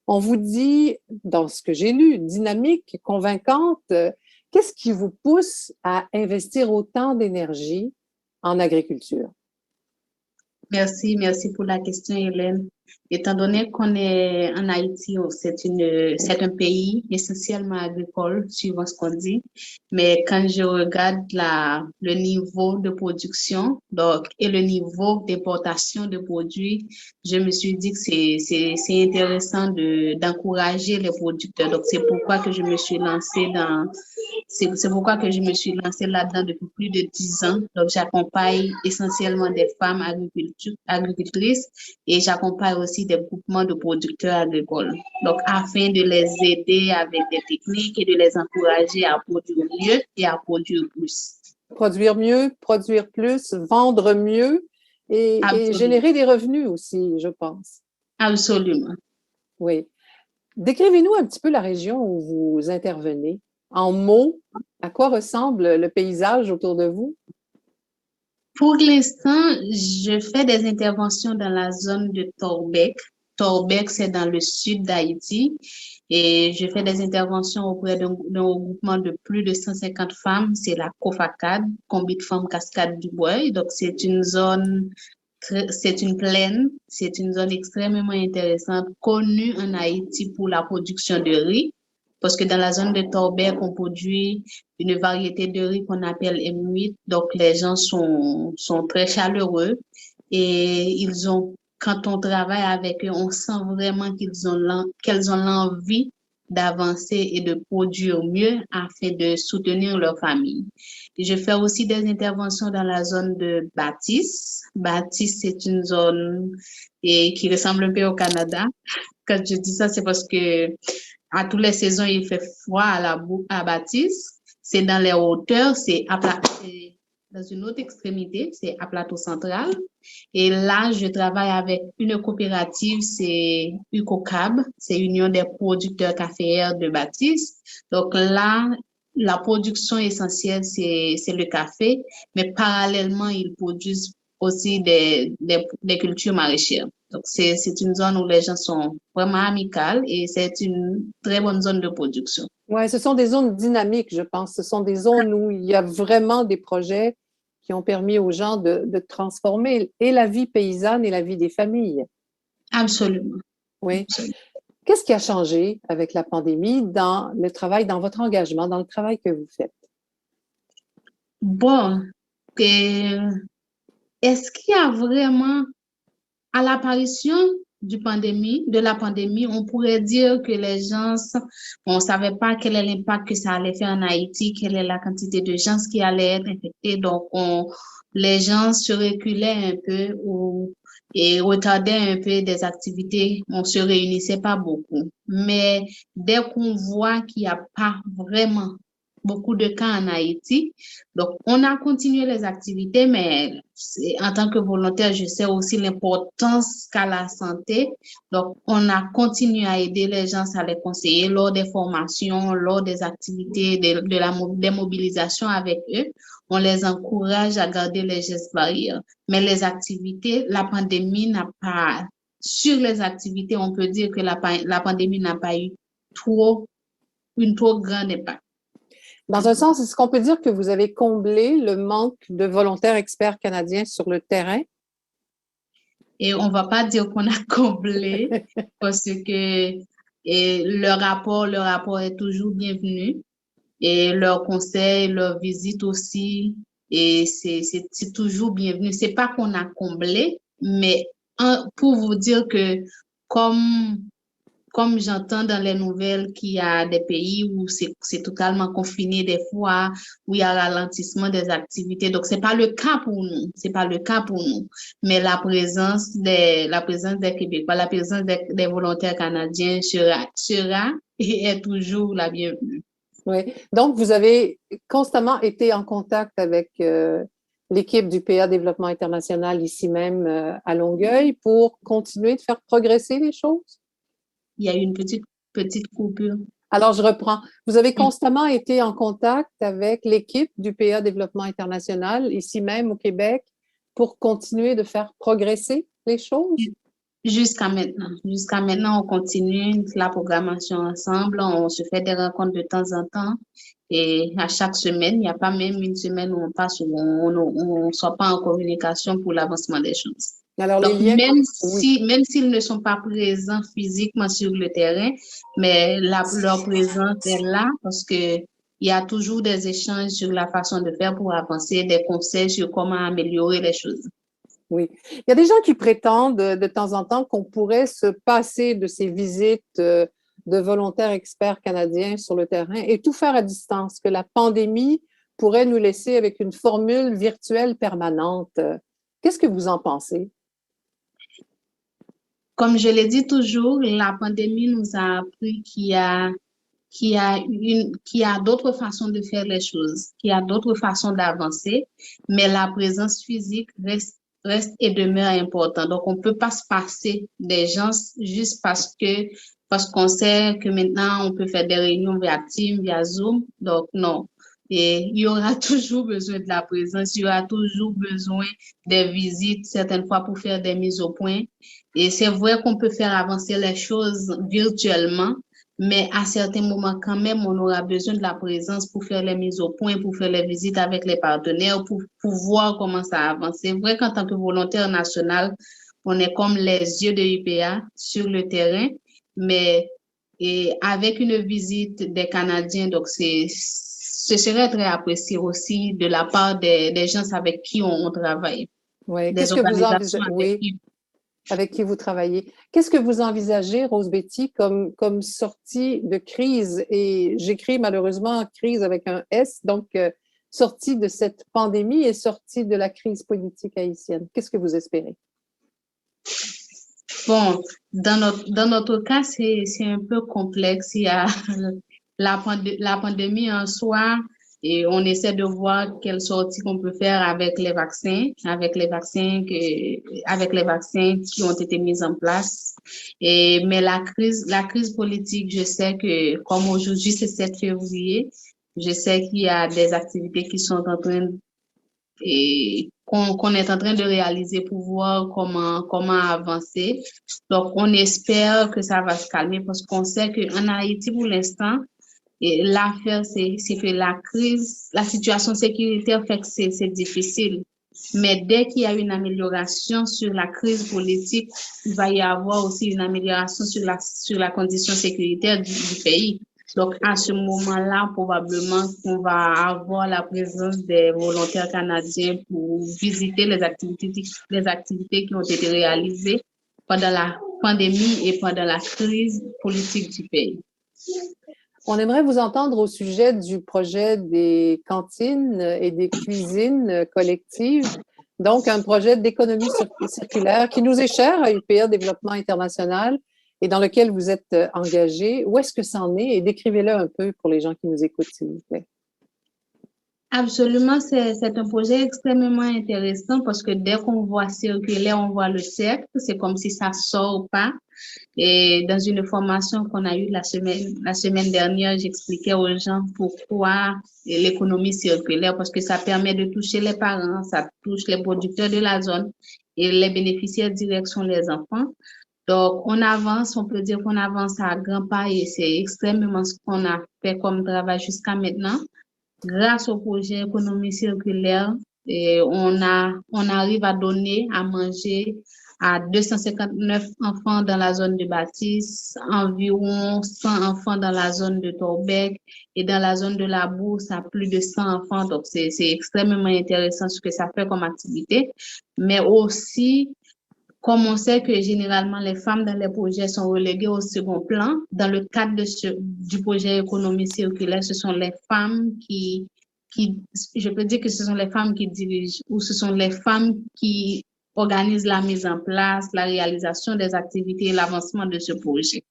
On vous dit, dans ce que j'ai lu, dynamique, convaincante. Qu'est-ce qui vous pousse à investir autant d'énergie en agriculture? Merci pour la question, Hélène. Étant donné qu'on est en Haïti, c'est un pays essentiellement agricole, suivant ce qu'on dit. Mais quand je regarde le niveau de production et le niveau d'importation de produits, je me suis dit que c'est intéressant d'encourager les producteurs. Donc, c'est pourquoi que je me suis lancée là-dedans depuis plus de 10 ans. Donc, j'accompagne essentiellement des femmes agricultrices et j'accompagne aussi des groupements de producteurs agricoles. Donc, afin de les aider avec des techniques et de les encourager à produire mieux et à produire plus. Produire mieux, produire plus, vendre mieux et générer des revenus aussi, je pense. Absolument. Oui. Décrivez-nous un petit peu la région où vous intervenez. En mots, à quoi ressemble le paysage autour de vous? Pour l'instant, je fais des interventions dans la zone de Torbek. Torbek, c'est dans le sud d'Haïti. Et je fais des interventions auprès d'un regroupement de plus de 150 femmes. C'est la COFACAD, Combi de Femmes Cascade du Bois. Donc, c'est une plaine, c'est une zone extrêmement intéressante, connue en Haïti pour la production de riz. Parce que dans la zone de Torbek, on produit une variété de riz qu'on appelle M8. Donc, les gens sont très chaleureux et quand on travaille avec eux, on sent vraiment qu'elles ont l'envie d'avancer et de produire mieux afin de soutenir leur famille. Et je fais aussi des interventions dans la zone de Baptiste. Baptiste, c'est une zone qui ressemble un peu au Canada. Quand je dis ça, c'est parce que à toutes les saisons, il fait froid à Baptiste. C'est dans les hauteurs, c'est dans une autre extrémité, c'est à Plateau Central. Et là, je travaille avec une coopérative, c'est UCOCAB, c'est Union des producteurs caféières de Baptiste. Donc là, la production essentielle, c'est le café, mais parallèlement, ils produisent aussi des cultures maraîchères. Donc, c'est une zone où les gens sont vraiment amicales et c'est une très bonne zone de production. Oui, ce sont des zones dynamiques, je pense. Ce sont des zones où il y a vraiment des projets qui ont permis aux gens de transformer et la vie paysanne et la vie des familles. Absolument. Oui. Absolument. Qu'est-ce qui a changé avec la pandémie dans le travail, dans votre engagement, dans le travail que vous faites? Bon, est-ce qu'il y a vraiment, à l'apparition de la pandémie, on pourrait dire que les gens, on ne savait pas quel est l'impact que ça allait faire en Haïti, quelle est la quantité de gens qui allaient être infectés. Donc, les gens se reculaient un peu et retardaient un peu des activités. On se réunissait pas beaucoup. Mais dès qu'on voit qu'il n'y a pas vraiment beaucoup de cas en Haïti. Donc, on a continué les activités, mais en tant que volontaire, je sais aussi l'importance qu'a la santé. Donc, on a continué à aider les gens, à les conseiller lors des formations, lors des activités, des mobilisations avec eux. On les encourage à garder les gestes barrières. Mais les activités, la pandémie n'a pas... Sur les activités, on peut dire que la pandémie n'a pas eu une trop grande impact. Dans un sens, est-ce qu'on peut dire que vous avez comblé le manque de volontaires experts canadiens sur le terrain? Et on ne va pas dire qu'on a comblé parce que le rapport est toujours bienvenu et leurs conseils, leurs visites aussi, et c'est toujours bienvenu. C'est pas qu'on a comblé, mais pour vous dire que comme j'entends dans les nouvelles qu'il y a des pays où c'est totalement confiné des fois, où il y a ralentissement des activités. Donc, c'est pas le cas pour nous. C'est pas le cas pour nous. Mais la présence des Québécois, la présence des volontaires canadiens sera et est toujours la bienvenue. Oui. Donc, vous avez constamment été en contact avec l'équipe du PA Développement International ici même à Longueuil pour continuer de faire progresser les choses? Il y a eu une petite coupure. Alors, je reprends. Vous avez constamment été en contact avec l'équipe du PA Développement International, ici même au Québec, pour continuer de faire progresser les choses? Jusqu'à maintenant. Jusqu'à maintenant, on continue la programmation ensemble. On se fait des rencontres de temps en temps. Et à chaque semaine, il n'y a pas même une semaine où on passe où on ne soit pas en communication pour l'avancement des choses. Alors, donc, les liens, même s'ils ne sont pas présents physiquement sur le terrain, mais leur présence est là parce que il y a toujours des échanges sur la façon de faire pour avancer, des conseils sur comment améliorer les choses. Oui. Il y a des gens qui prétendent de temps en temps qu'on pourrait se passer de ces visites de volontaires experts canadiens sur le terrain et tout faire à distance, que la pandémie pourrait nous laisser avec une formule virtuelle permanente. Qu'est-ce que vous en pensez? Comme je l'ai dit toujours, la pandémie nous a appris qu'il y a d'autres façons de faire les choses, qu'il y a d'autres façons d'avancer, mais la présence physique reste et demeure important. Donc, on ne peut pas se passer des gens juste parce qu'on sait que maintenant, on peut faire des réunions via Teams, via Zoom. Donc, non. Et il y aura toujours besoin de la présence, il y aura toujours besoin des visites, certaines fois pour faire des mises au point. Et c'est vrai qu'on peut faire avancer les choses virtuellement, mais à certains moments, quand même, on aura besoin de la présence pour faire les mises au point, pour faire les visites avec les partenaires, pour voir comment ça avance. C'est vrai qu'en tant que volontaire national, on est comme les yeux de UPA sur le terrain, mais avec une visite des Canadiens, donc ce serait très apprécié aussi de la part des gens avec qui on travaille. Oui, qu'est-ce que vous envisagez? Avec qui vous travaillez. Qu'est-ce que vous envisagez, Rose Betty, comme sortie de crise? Et j'écris malheureusement crise avec un S, donc sortie de cette pandémie et sortie de la crise politique haïtienne. Qu'est-ce que vous espérez? Bon, dans notre cas, c'est un peu complexe. Il y a la pandémie en soi, Et on essaie de voir quelle sortie qu'on peut faire avec les vaccins, avec les vaccins qui ont été mis en place. Mais la crise politique, je sais que comme aujourd'hui c'est 7 février, je sais qu'il y a des activités qui sont en train qu'on est en train de réaliser pour voir comment avancer. Donc, on espère que ça va se calmer parce qu'on sait qu'en Haïti, pour l'instant, et l'affaire, c'est que la situation sécuritaire fait que c'est difficile. Mais dès qu'il y a une amélioration sur la crise politique, il va y avoir aussi une amélioration sur la condition sécuritaire du pays. Donc, à ce moment-là, probablement qu'on va avoir la présence des volontaires canadiens pour visiter les activités qui ont été réalisées pendant la pandémie et pendant la crise politique du pays. On aimerait vous entendre au sujet du projet des cantines et des cuisines collectives, donc un projet d'économie circulaire qui nous est cher à UPA Développement International et dans lequel vous êtes engagé. Où est-ce que ça en est? Et décrivez-le un peu pour les gens qui nous écoutent, s'il vous plaît. Absolument, c'est un projet extrêmement intéressant parce que dès qu'on voit circuler, on voit le cercle, c'est comme si ça sort pas. Et dans une formation qu'on a eue la semaine dernière, j'expliquais aux gens pourquoi l'économie circulaire, parce que ça permet de toucher les parents, ça touche les producteurs de la zone et les bénéficiaires directs sont les enfants. Donc, on avance, on peut dire qu'on avance à grands pas et c'est extrêmement ce qu'on a fait comme travail jusqu'à maintenant. Grâce au projet économie circulaire, on arrive à donner à manger à 259 enfants dans la zone de Baptiste, environ 100 enfants dans la zone de Torbec et dans la zone de la Bourse à plus de 100 enfants. Donc, c'est extrêmement intéressant ce que ça fait comme activité. Mais aussi, comme on sait que généralement les femmes dans les projets sont reléguées au second plan, dans le cadre du projet économie circulaire, ce sont les femmes je peux dire que ce sont les femmes qui dirigent ou ce sont les femmes qui organisent la mise en place, la réalisation des activités et l'avancement de ce projet.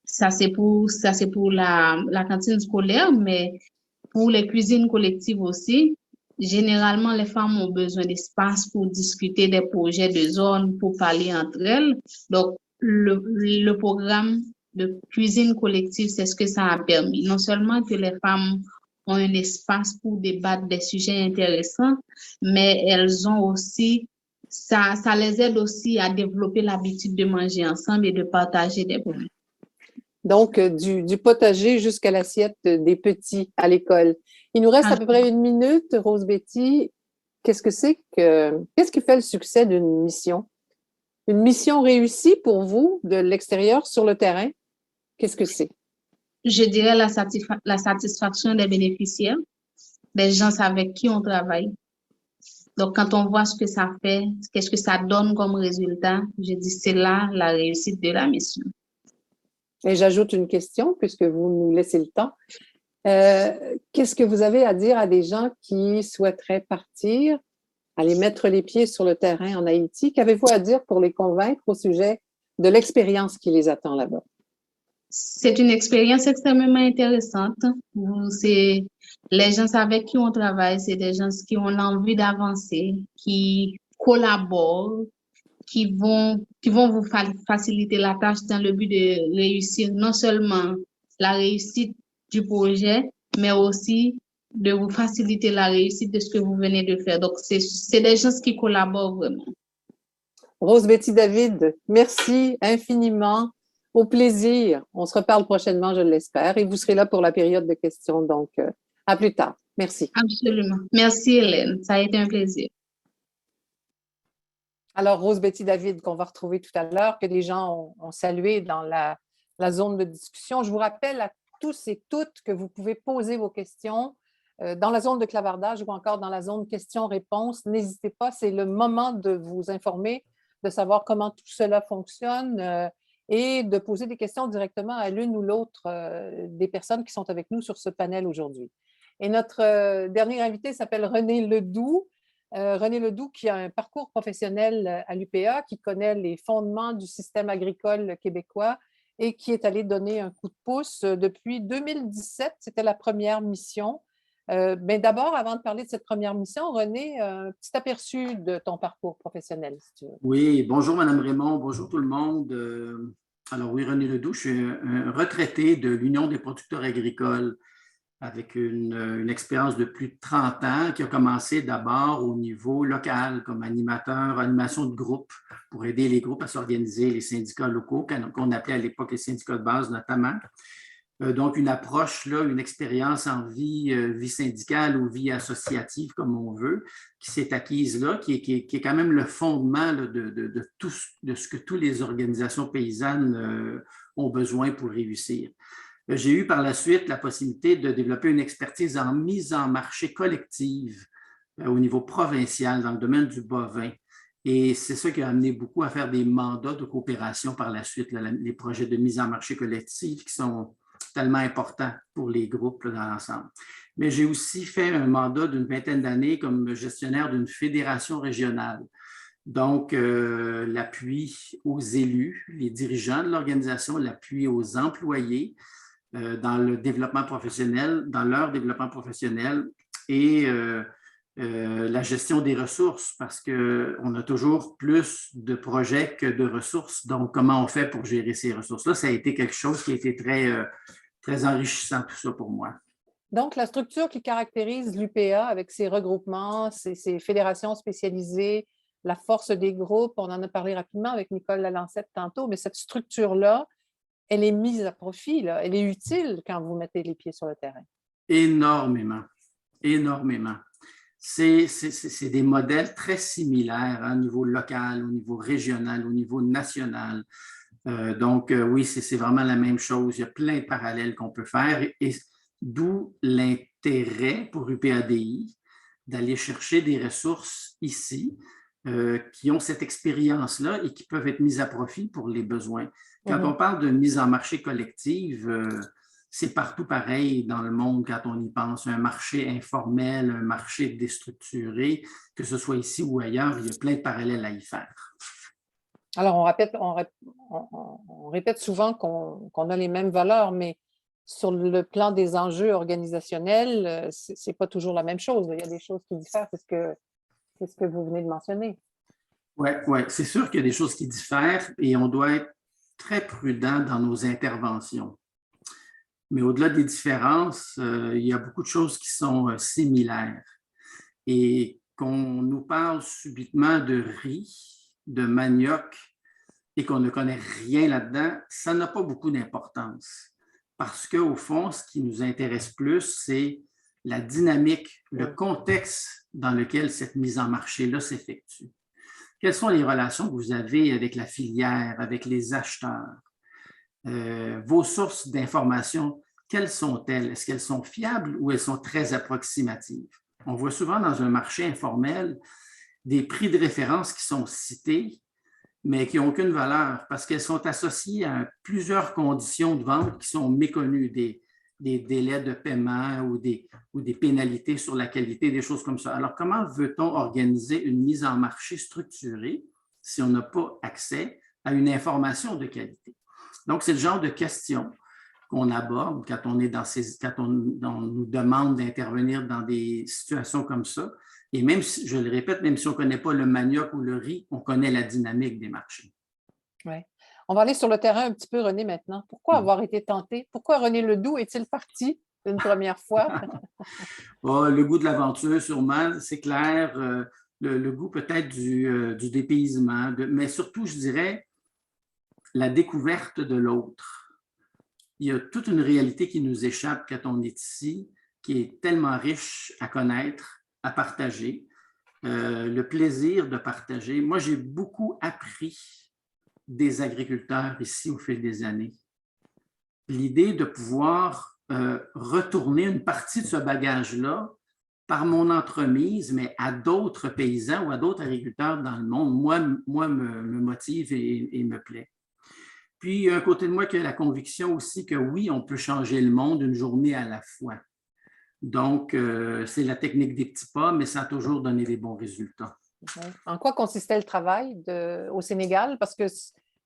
Ça, c'est pour la cantine scolaire, mais pour les cuisines collectives aussi, généralement, les femmes ont besoin d'espace pour discuter des projets de zone, pour parler entre elles. Donc, le programme de cuisine collective, c'est ce que ça a permis. Non seulement que les femmes ont un espace pour débattre des sujets intéressants, mais elles ont aussi, ça les aide aussi à développer l'habitude de manger ensemble et de partager des plats. Donc, du potager jusqu'à l'assiette des petits à l'école. Il nous reste à peu près 1 minute. Rose Betty, qu'est-ce qui fait le succès d'une mission? Une mission réussie pour vous de l'extérieur sur le terrain? Qu'est-ce que c'est? Je dirais la satisfaction des bénéficiaires, des gens avec qui on travaille. Donc, quand on voit ce que ça fait, qu'est-ce que ça donne comme résultat, je dis c'est là la réussite de la mission. Et j'ajoute une question, puisque vous nous laissez le temps. Qu'est-ce que vous avez à dire à des gens qui souhaiteraient partir, aller mettre les pieds sur le terrain en Haïti? Qu'avez-vous à dire pour les convaincre au sujet de l'expérience qui les attend là-bas? C'est une expérience extrêmement intéressante. C'est les gens avec qui on travaille, c'est des gens qui ont envie d'avancer, qui collaborent, qui vont vous faciliter la tâche dans le but de réussir non seulement la réussite du projet, mais aussi de vous faciliter la réussite de ce que vous venez de faire. Donc, c'est des gens qui collaborent vraiment. Rose Betty David, merci infiniment. Au plaisir. On se reparle prochainement, je l'espère, et vous serez là pour la période de questions. Donc, à plus tard. Merci. Absolument. Merci, Hélène. Ça a été un plaisir. Alors, Rose Betty David, qu'on va retrouver tout à l'heure, que les gens ont salué dans la zone de discussion. Je vous rappelle à tous et toutes que vous pouvez poser vos questions dans la zone de clavardage ou encore dans la zone questions-réponses. N'hésitez pas, c'est le moment de vous informer, de savoir comment tout cela fonctionne et de poser des questions directement à l'une ou l'autre des personnes qui sont avec nous sur ce panel aujourd'hui. Et notre dernier invité s'appelle René Ledoux. René Ledoux qui a un parcours professionnel à l'UPA, qui connaît les fondements du système agricole québécois et qui est allé donner un coup de pouce depuis 2017. C'était la première mission Mais d'abord, avant de parler de cette première mission, René, un petit aperçu de ton parcours professionnel, si tu veux. Oui, bonjour Madame Raymond, bonjour tout le monde. Alors oui, René Ledoux, je suis un retraité de l'Union des producteurs agricoles avec une expérience de plus de 30 ans qui a commencé d'abord au niveau local comme animation de groupe pour aider les groupes à s'organiser, les syndicats locaux, qu'on appelait à l'époque les syndicats de base notamment. Donc, une approche, là, une expérience en vie syndicale ou vie associative, comme on veut, qui s'est acquise là, qui est quand même le fondement là, de ce que toutes les organisations paysannes ont besoin pour réussir. J'ai eu par la suite la possibilité de développer une expertise en mise en marché collective au niveau provincial dans le domaine du bovin. Et c'est ça qui a amené beaucoup à faire des mandats de coopération par la suite, là, les projets de mise en marché collective qui sont tellement importants pour les groupes là, dans l'ensemble. Mais j'ai aussi fait un mandat d'une vingtaine d'années comme gestionnaire d'une fédération régionale. Donc, l'appui aux élus, les dirigeants de l'organisation, l'appui aux employés dans le développement professionnel, dans leur développement professionnel et la gestion des ressources parce qu'on a toujours plus de projets que de ressources. Donc, comment on fait pour gérer ces ressources-là? Ça a été quelque chose qui a été très enrichissant, tout ça pour moi. Donc, la structure qui caractérise l'UPA avec ses regroupements, ses fédérations spécialisées, la force des groupes, on en a parlé rapidement avec Nicole Lalancette tantôt, mais cette structure-là, elle est mise à profit, là. Elle est utile quand vous mettez les pieds sur le terrain. Énormément, énormément. C'est des modèles très similaires hein, au niveau local, au niveau régional, au niveau national. Donc, oui, c'est vraiment la même chose. Il y a plein de parallèles qu'on peut faire et d'où l'intérêt pour UPADI d'aller chercher des ressources ici qui ont cette expérience-là et qui peuvent être mises à profit pour les besoins. Quand on parle de mise en marché collective, c'est partout pareil dans le monde quand on y pense. Un marché informel, un marché déstructuré, que ce soit ici ou ailleurs, il y a plein de parallèles à y faire. Alors, on répète souvent qu'on a les mêmes valeurs, mais sur le plan des enjeux organisationnels, ce n'est pas toujours la même chose. Il y a des choses qui diffèrent, c'est ce que vous venez de mentionner. Oui, c'est sûr qu'il y a des choses qui diffèrent et on doit être très prudent dans nos interventions. Mais au-delà des différences, il y a beaucoup de choses qui sont similaires. Et qu'on nous parle subitement de riz, de manioc, et qu'on ne connaît rien là-dedans, ça n'a pas beaucoup d'importance. Parce qu'au fond, ce qui nous intéresse plus, c'est la dynamique, le contexte dans lequel cette mise en marché-là s'effectue. Quelles sont les relations que vous avez avec la filière, avec les acheteurs? Vos sources d'information, quelles sont-elles? Est-ce qu'elles sont fiables ou elles sont très approximatives? On voit souvent dans un marché informel des prix de référence qui sont cités, mais qui n'ont aucune valeur parce qu'elles sont associées à plusieurs conditions de vente qui sont méconnues, des délais de paiement ou des pénalités sur la qualité, des choses comme ça. Alors, comment veut-on organiser une mise en marché structurée si on n'a pas accès à une information de qualité? Donc, c'est le genre de questions qu'on aborde quand on est quand on nous demande d'intervenir dans des situations comme ça. Et même si, je le répète, même si on ne connaît pas le manioc ou le riz, on connaît la dynamique des marchés. Oui. On va aller sur le terrain un petit peu, René, maintenant. Pourquoi avoir été tenté? Pourquoi René Ledoux est-il parti une première fois? Le goût de l'aventure, sûrement, c'est clair. Le goût peut-être du dépaysement, mais surtout, je dirais, la découverte de l'autre. Il y a toute une réalité qui nous échappe quand on est ici, qui est tellement riche à connaître, à partager, le plaisir de partager. Moi, j'ai beaucoup appris des agriculteurs ici au fil des années. L'idée de pouvoir retourner une partie de ce bagage-là par mon entremise, mais à d'autres paysans ou à d'autres agriculteurs dans le monde, moi me motive et me plaît. Puis, il y a un côté de moi qui a la conviction aussi que oui, on peut changer le monde une journée à la fois. Donc, c'est la technique des petits pas, mais ça a toujours donné des bons résultats. En quoi consistait le travail au Sénégal? Parce que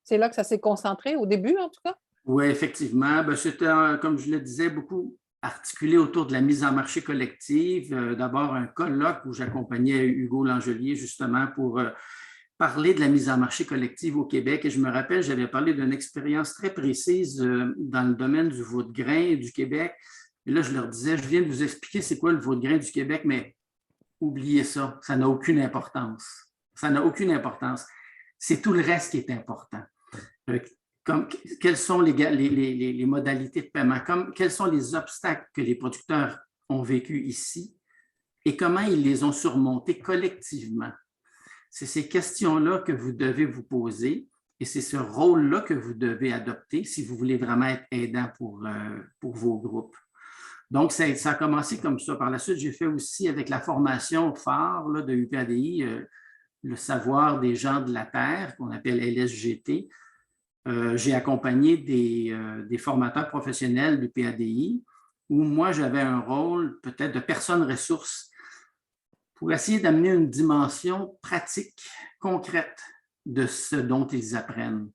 c'est là que ça s'est concentré, au début en tout cas? Oui, effectivement. C'était, comme je le disais, beaucoup articulé autour de la mise en marché collective. D'abord, un colloque où j'accompagnais Hugo Langelier justement pour parler de la mise en marché collective au Québec. Et je me rappelle, j'avais parlé d'une expérience très précise dans le domaine du veau de grain du Québec. Et là, je leur disais, je viens de vous expliquer c'est quoi le veau de grain du Québec, mais oubliez ça, ça n'a aucune importance. Ça n'a aucune importance. C'est tout le reste qui est important. Quelles sont les modalités de paiement? Quels sont les obstacles que les producteurs ont vécus ici et comment ils les ont surmontés collectivement? C'est ces questions-là que vous devez vous poser et c'est ce rôle-là que vous devez adopter si vous voulez vraiment être aidant pour vos groupes. Donc, ça a commencé comme ça. Par la suite, j'ai fait aussi avec la formation phare là, de UPADI, le savoir des gens de la terre, qu'on appelle LSGT. J'ai accompagné des formateurs professionnels du PADI où moi, j'avais un rôle peut-être de personne ressource pour essayer d'amener une dimension pratique, concrète de ce dont ils apprennent.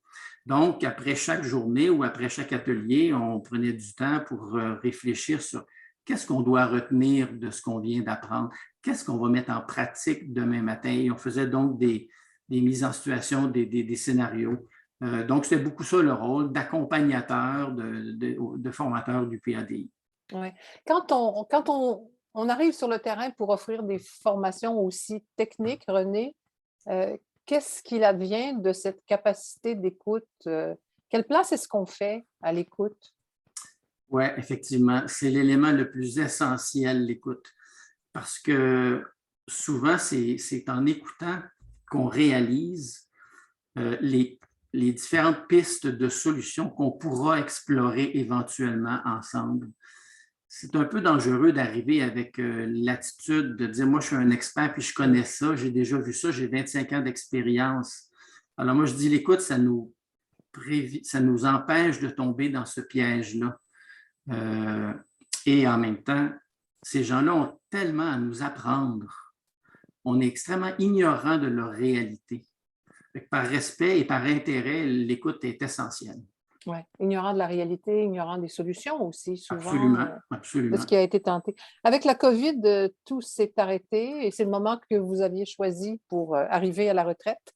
Donc, après chaque journée ou après chaque atelier, on prenait du temps pour réfléchir sur qu'est-ce qu'on doit retenir de ce qu'on vient d'apprendre, qu'est-ce qu'on va mettre en pratique demain matin. Et on faisait donc des mises en situation, des scénarios. Donc, c'était beaucoup ça le rôle d'accompagnateur, de formateur du PADI. Ouais. Quand on arrive sur le terrain pour offrir des formations aussi techniques, René, qu'est-ce qu'il advient de cette capacité d'écoute? Quelle place est-ce qu'on fait à l'écoute? Oui, effectivement, c'est l'élément le plus essentiel, l'écoute. Parce que souvent, c'est en écoutant qu'on réalise les différentes pistes de solutions qu'on pourra explorer éventuellement ensemble. C'est un peu dangereux d'arriver avec l'attitude de dire « moi, je suis un expert puis je connais ça, j'ai déjà vu ça, j'ai 25 ans d'expérience ». Alors moi, je dis l'écoute, ça nous empêche de tomber dans ce piège-là. Et en même temps, ces gens-là ont tellement à nous apprendre. On est extrêmement ignorant de leur réalité. Par respect et par intérêt, l'écoute est essentielle. Oui, ignorant de la réalité, ignorant des solutions aussi, souvent. Absolument, absolument. De ce qui a été tenté. Avec la COVID, tout s'est arrêté et c'est le moment que vous aviez choisi pour arriver à la retraite.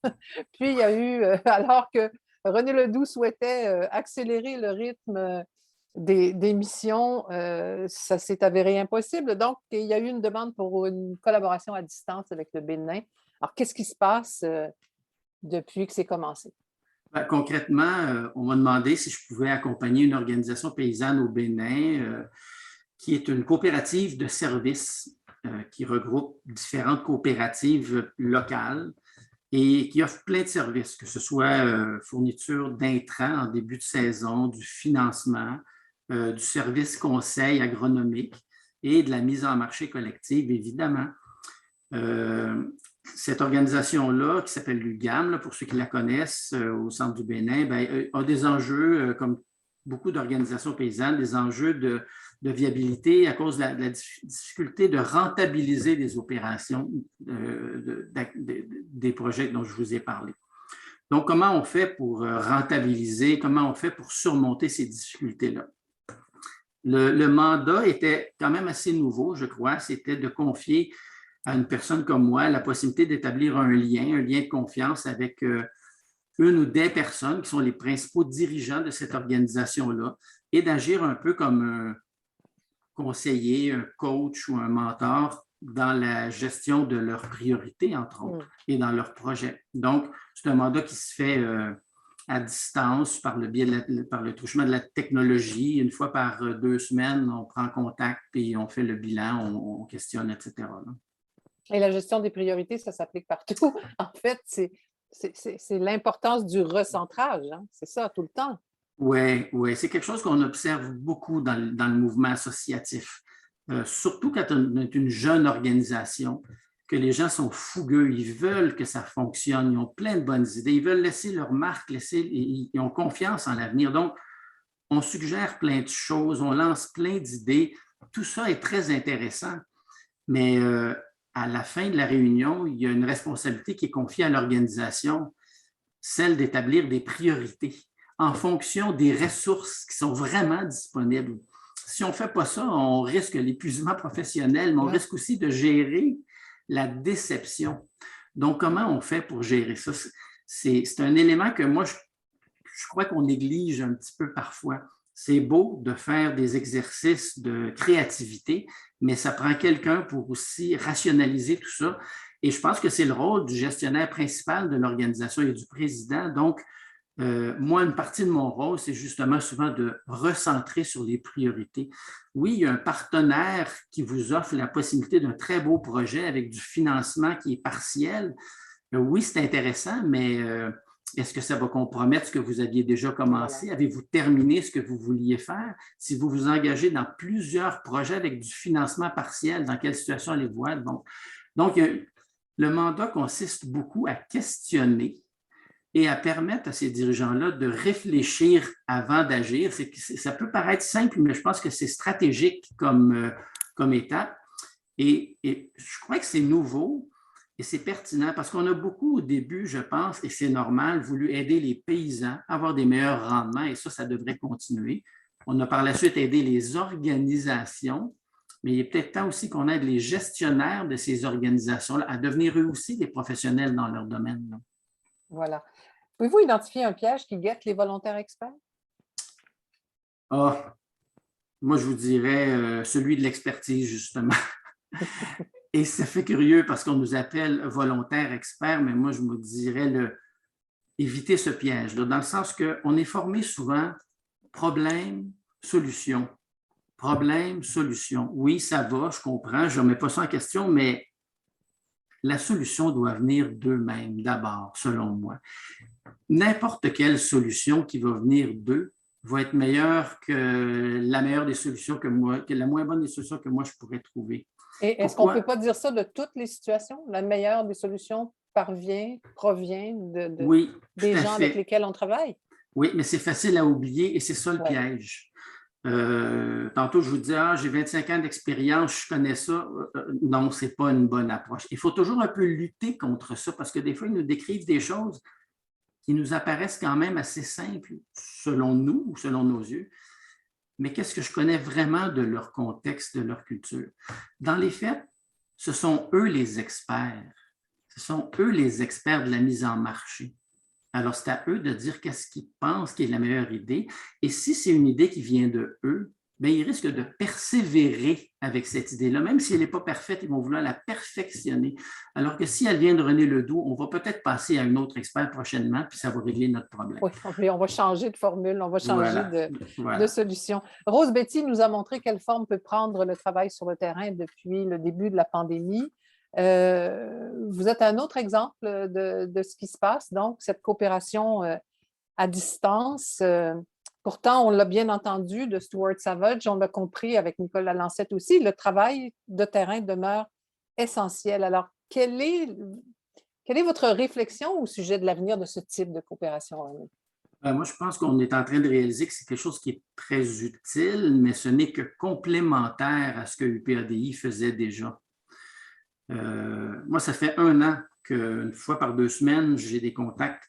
Puis il y a eu, alors que René Ledoux souhaitait accélérer le rythme des missions, ça s'est avéré impossible. Donc, il y a eu une demande pour une collaboration à distance avec le Bénin. Alors, qu'est-ce qui se passe depuis que c'est commencé? Concrètement, on m'a demandé si je pouvais accompagner une organisation paysanne au Bénin qui est une coopérative de services qui regroupe différentes coopératives locales et qui offre plein de services, que ce soit fourniture d'intrants en début de saison, du financement, du service conseil agronomique et de la mise en marché collective, évidemment. Cette organisation-là, qui s'appelle l'UGAM, pour ceux qui la connaissent au centre du Bénin, a des enjeux, comme beaucoup d'organisations paysannes, des enjeux de viabilité à cause de la difficulté de rentabiliser des opérations des projets dont je vous ai parlé. Donc, comment on fait pour rentabiliser, comment on fait pour surmonter ces difficultés-là? Le mandat était quand même assez nouveau, je crois, c'était de confier à une personne comme moi la possibilité d'établir un lien de confiance avec une ou des personnes qui sont les principaux dirigeants de cette organisation-là et d'agir un peu comme un conseiller, un coach ou un mentor dans la gestion de leurs priorités, entre autres, et dans leurs projets. Donc, c'est un mandat qui se fait à distance par le biais par le truchement de la technologie. Une fois par 2 semaines, on prend contact et on fait le bilan, on questionne, etc. là. Et la gestion des priorités, ça s'applique partout. En fait, c'est l'importance du recentrage, hein? C'est ça, tout le temps. Oui, c'est quelque chose qu'on observe beaucoup dans le mouvement associatif, surtout quand on est une jeune organisation, que les gens sont fougueux, ils veulent que ça fonctionne, ils ont plein de bonnes idées, ils veulent laisser leur marque, ils ont confiance en l'avenir. Donc, on suggère plein de choses, on lance plein d'idées, tout ça est très intéressant, mais à la fin de la réunion, il y a une responsabilité qui est confiée à l'organisation, celle d'établir des priorités en fonction des ressources qui sont vraiment disponibles. si on ne fait pas ça, on risque l'épuisement professionnel, mais on risque aussi de gérer la déception. Donc, comment on fait pour gérer ça? C'est un élément que moi, je crois qu'on néglige un petit peu parfois. C'est beau de faire des exercices de créativité, mais ça prend quelqu'un pour aussi rationaliser tout ça. Et je pense que c'est le rôle du gestionnaire principal de l'organisation et du président. Donc, moi, une partie de mon rôle, c'est justement souvent de recentrer sur les priorités. Oui, il y a un partenaire qui vous offre la possibilité d'un très beau projet avec du financement qui est partiel. Oui, c'est intéressant, mais est-ce que ça va compromettre ce que vous aviez déjà commencé? Voilà. Avez-vous terminé ce que vous vouliez faire? Si vous vous engagez dans plusieurs projets avec du financement partiel, dans quelle situation allez-vous être? Donc, le mandat consiste beaucoup à questionner et à permettre à ces dirigeants-là de réfléchir avant d'agir. Ça peut paraître simple, mais je pense que c'est stratégique comme étape. Et je crois que c'est nouveau et c'est pertinent parce qu'on a beaucoup au début, je pense, et c'est normal, voulu aider les paysans à avoir des meilleurs rendements et ça devrait continuer. On a par la suite aidé les organisations, mais il est peut-être temps aussi qu'on aide les gestionnaires de ces organisations-là à devenir eux aussi des professionnels dans leur domaine. Là. Voilà. Pouvez-vous identifier un piège qui guette les volontaires experts? Ah, moi, je vous dirais celui de l'expertise, justement. Et ça fait curieux parce qu'on nous appelle volontaires experts, mais moi, je me dirais éviter ce piège, là, dans le sens qu'on est formé souvent problème, solution. Problème, solution. Oui, ça va, je comprends, je ne remets pas ça en question, mais la solution doit venir d'eux-mêmes d'abord, selon moi. N'importe quelle solution qui va venir d'eux va être meilleure que la meilleure des solutions que moi, que la moins bonne des solutions que moi je pourrais trouver. Et est-ce qu'on ne peut pas dire ça de toutes les situations? La meilleure des solutions provient des gens avec lesquels on travaille? Oui, mais c'est facile à oublier et c'est ça le piège. Tantôt, je vous dis, j'ai 25 ans d'expérience, je connais ça. Non, ce n'est pas une bonne approche. Il faut toujours un peu lutter contre ça parce que des fois, ils nous décrivent des choses qui nous apparaissent quand même assez simples selon nous ou selon nos yeux. Mais qu'est-ce que je connais vraiment de leur contexte, de leur culture? Dans les faits, ce sont eux les experts. Ce sont eux les experts de la mise en marché. Alors, c'est à eux de dire qu'est-ce qu'ils pensent qui est la meilleure idée. Et si c'est une idée qui vient de eux, bien, ils risquent de persévérer avec cette idée-là. Même si elle n'est pas parfaite, ils vont vouloir la perfectionner. Alors que si elle vient de René Ledoux, on va peut-être passer à un autre expert prochainement, puis ça va régler notre problème. Oui, on va changer de formule, on va changer de solution. Rose Betty nous a montré quelle forme peut prendre le travail sur le terrain depuis le début de la pandémie. Vous êtes un autre exemple de ce qui se passe, donc cette coopération à distance. Pourtant, on l'a bien entendu de Stuart Savage, on l'a compris avec Nicolas Lancette aussi, le travail de terrain demeure essentiel. Alors, quelle est votre réflexion au sujet de l'avenir de ce type de coopération? Moi, je pense qu'on est en train de réaliser que c'est quelque chose qui est très utile, mais ce n'est que complémentaire à ce que UPADI faisait déjà. Moi, ça fait 1 an qu'une fois par 2 semaines, j'ai des contacts.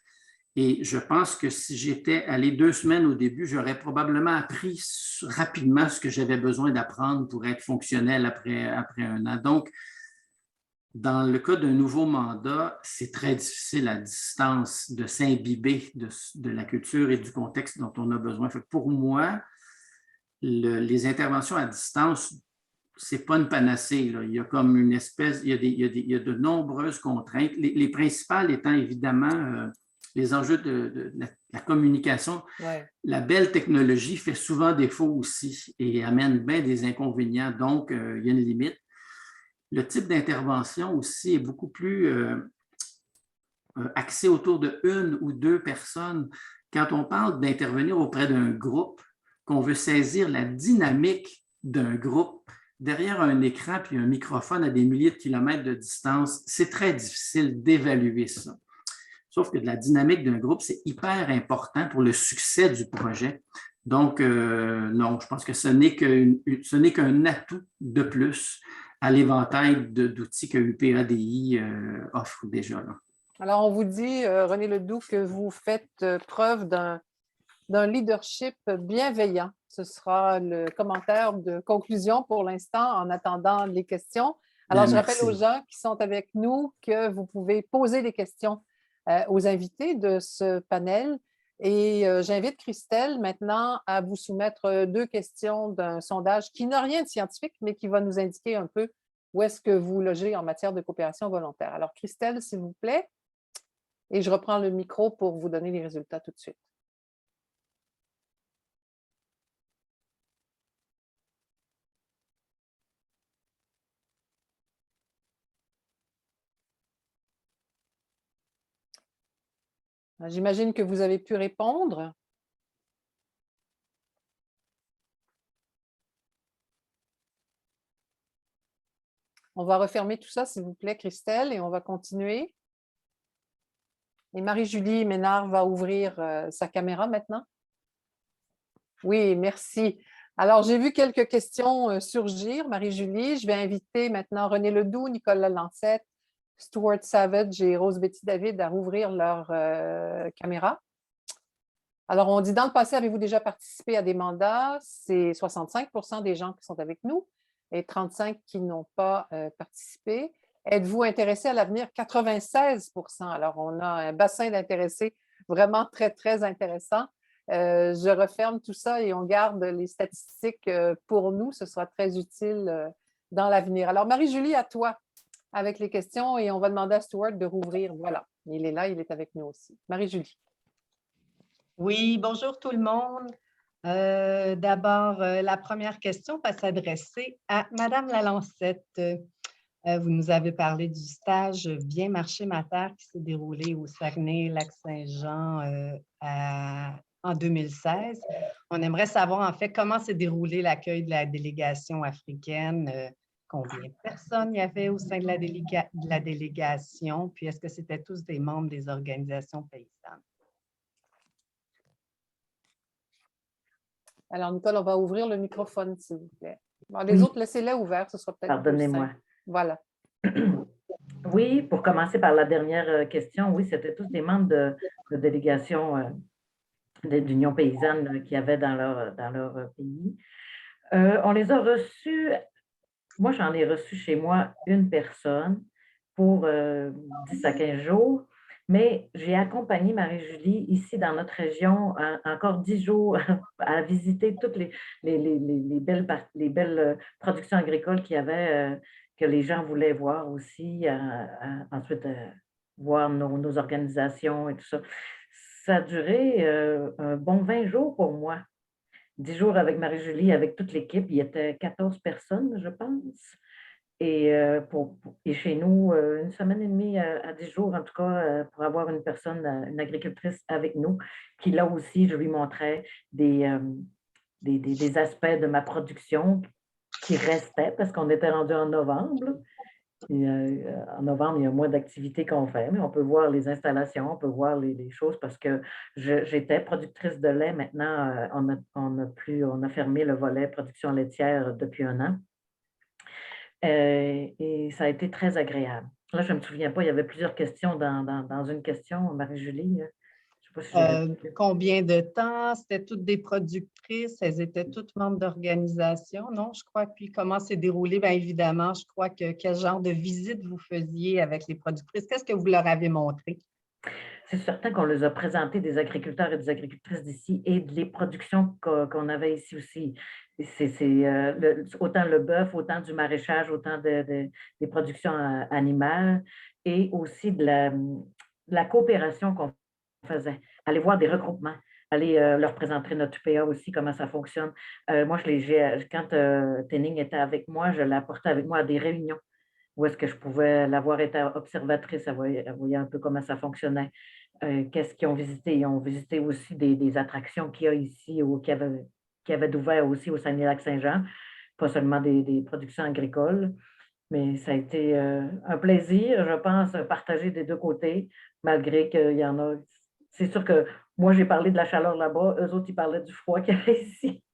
Et je pense que si j'étais allé 2 semaines au début, j'aurais probablement appris rapidement ce que j'avais besoin d'apprendre pour être fonctionnel après 1 an. Donc, dans le cas d'un nouveau mandat, c'est très difficile à distance de s'imbiber de la culture et du contexte dont on a besoin. Pour moi, les interventions à distance, ce n'est pas une panacée. Là. Il y a comme une espèce, il y a de nombreuses contraintes. Les principales étant évidemment les enjeux de la communication. Ouais. La belle technologie fait souvent défaut aussi et amène bien des inconvénients. Donc, il y a une limite. Le type d'intervention aussi est beaucoup plus axé autour de 1 ou 2 personnes. Quand on parle d'intervenir auprès d'un groupe, qu'on veut saisir la dynamique d'un groupe, derrière un écran puis un microphone à des milliers de kilomètres de distance, c'est très difficile d'évaluer ça. Sauf que de la dynamique d'un groupe, c'est hyper important pour le succès du projet. Donc, non, je pense que ce n'est qu'un atout de plus à l'éventail d'outils que UPADI offre déjà. Là. Alors, on vous dit, René Ledoux, que vous faites preuve d'un d'un leadership bienveillant. Ce sera le commentaire de conclusion pour l'instant en attendant les questions. Alors, je rappelle aux gens qui sont avec nous que vous pouvez poser des questions aux invités de ce panel. Et j'invite Christelle maintenant à vous soumettre 2 questions d'un sondage qui n'a rien de scientifique, mais qui va nous indiquer un peu où est-ce que vous logez en matière de coopération volontaire. Alors, Christelle, s'il vous plaît, et je reprends le micro pour vous donner les résultats tout de suite. J'imagine que vous avez pu répondre. On va refermer tout ça, s'il vous plaît, Christelle, et on va continuer. Et Marie-Julie Ménard va ouvrir sa caméra maintenant. Oui, merci. Alors, j'ai vu quelques questions surgir, Marie-Julie. Je vais inviter maintenant René Ledoux, Nicolas Lancette, Stuart Savage et Rose Betty David à rouvrir leur caméra. Alors, on dit dans le passé, avez-vous déjà participé à des mandats? C'est 65% des gens qui sont avec nous et 35% qui n'ont pas participé. Êtes-vous intéressé à l'avenir? 96%. Alors, on a un bassin d'intéressés vraiment très, très intéressant. Je referme tout ça et on garde les statistiques pour nous. Ce sera très utile dans l'avenir. Alors, Marie-Julie, à toi avec les questions et on va demander à Stuart de rouvrir. Voilà, il est là, il est avec nous aussi. Marie-Julie. Oui, bonjour tout le monde. D'abord, la première question va s'adresser à Madame Lalancette. Vous nous avez parlé du stage Bien marcher ma terre qui s'est déroulé au Saguenay-Lac-Saint-Jean en 2016. On aimerait savoir en fait comment s'est déroulé l'accueil de la délégation africaine, combien de personnes il y avait au sein de la délégation, puis est-ce que c'était tous des membres des organisations paysannes? Alors, Nicole, on va ouvrir le microphone, s'il vous plaît. Bon, les autres, laissez-les ouverts, ce sera peut-être plus simple. Pardonnez-moi. Voilà. Oui, pour commencer par la dernière question, oui, c'était tous des membres de délégation d'Union paysanne qu'il y avait dans leur pays. On les a reçus, moi j'en ai reçu chez moi une personne pour 10 à 15 jours, mais j'ai accompagné Marie-Julie ici dans notre région encore 10 jours à visiter toutes les belles productions agricoles qu'il y avait, que les gens voulaient voir aussi, ensuite voir nos organisations et tout ça. Ça a duré un bon 20 jours pour moi. 10 jours avec Marie-Julie, avec toute l'équipe. Il y était 14 personnes, je pense. Et chez nous, une semaine et demie à 10 jours, en tout cas, pour avoir une personne, une agricultrice avec nous, qui là aussi, je lui montrais des aspects de ma production qui restaient parce qu'on était rendu en novembre. Et, en novembre, il y a moins d'activités qu'on fait, mais on peut voir les installations, on peut voir les choses parce que j'étais productrice de lait. Maintenant, on a fermé le volet production laitière depuis 1 an. Et ça a été très agréable. Là, je ne me souviens pas, il y avait plusieurs questions dans une question, Marie-Julie. Je sais pas si combien de temps? C'était toutes des productrices? Elles étaient toutes membres d'organisation? Non, je crois. Puis comment s'est déroulé? Bien évidemment, je crois que quel genre de visite vous faisiez avec les productrices? Qu'est-ce que vous leur avez montré? C'est certain qu'on les a présentés des agriculteurs et des agricultrices d'ici et des productions qu'on avait ici aussi. Autant le bœuf, autant du maraîchage, autant des productions animales et aussi de la coopération qu'on faisait. Aller voir des regroupements, aller leur présenter notre UPA aussi, comment ça fonctionne. Moi, quand Tenning était avec moi, je l'apportais avec moi à des réunions où est-ce que je pouvais l'avoir été observatrice, elle voyait un peu comment ça fonctionnait. Qu'est-ce qu'ils ont visité? Ils ont visité aussi des attractions qu'il y a ici ou qui avaient d'ouvert aussi au Saguenay-Lac-Saint-Jean, pas seulement des productions agricoles. Mais ça a été un plaisir, je pense, partagé des deux côtés, malgré qu'il y en a. C'est sûr que moi, j'ai parlé de la chaleur là-bas, eux autres, ils parlaient du froid qu'il y avait ici.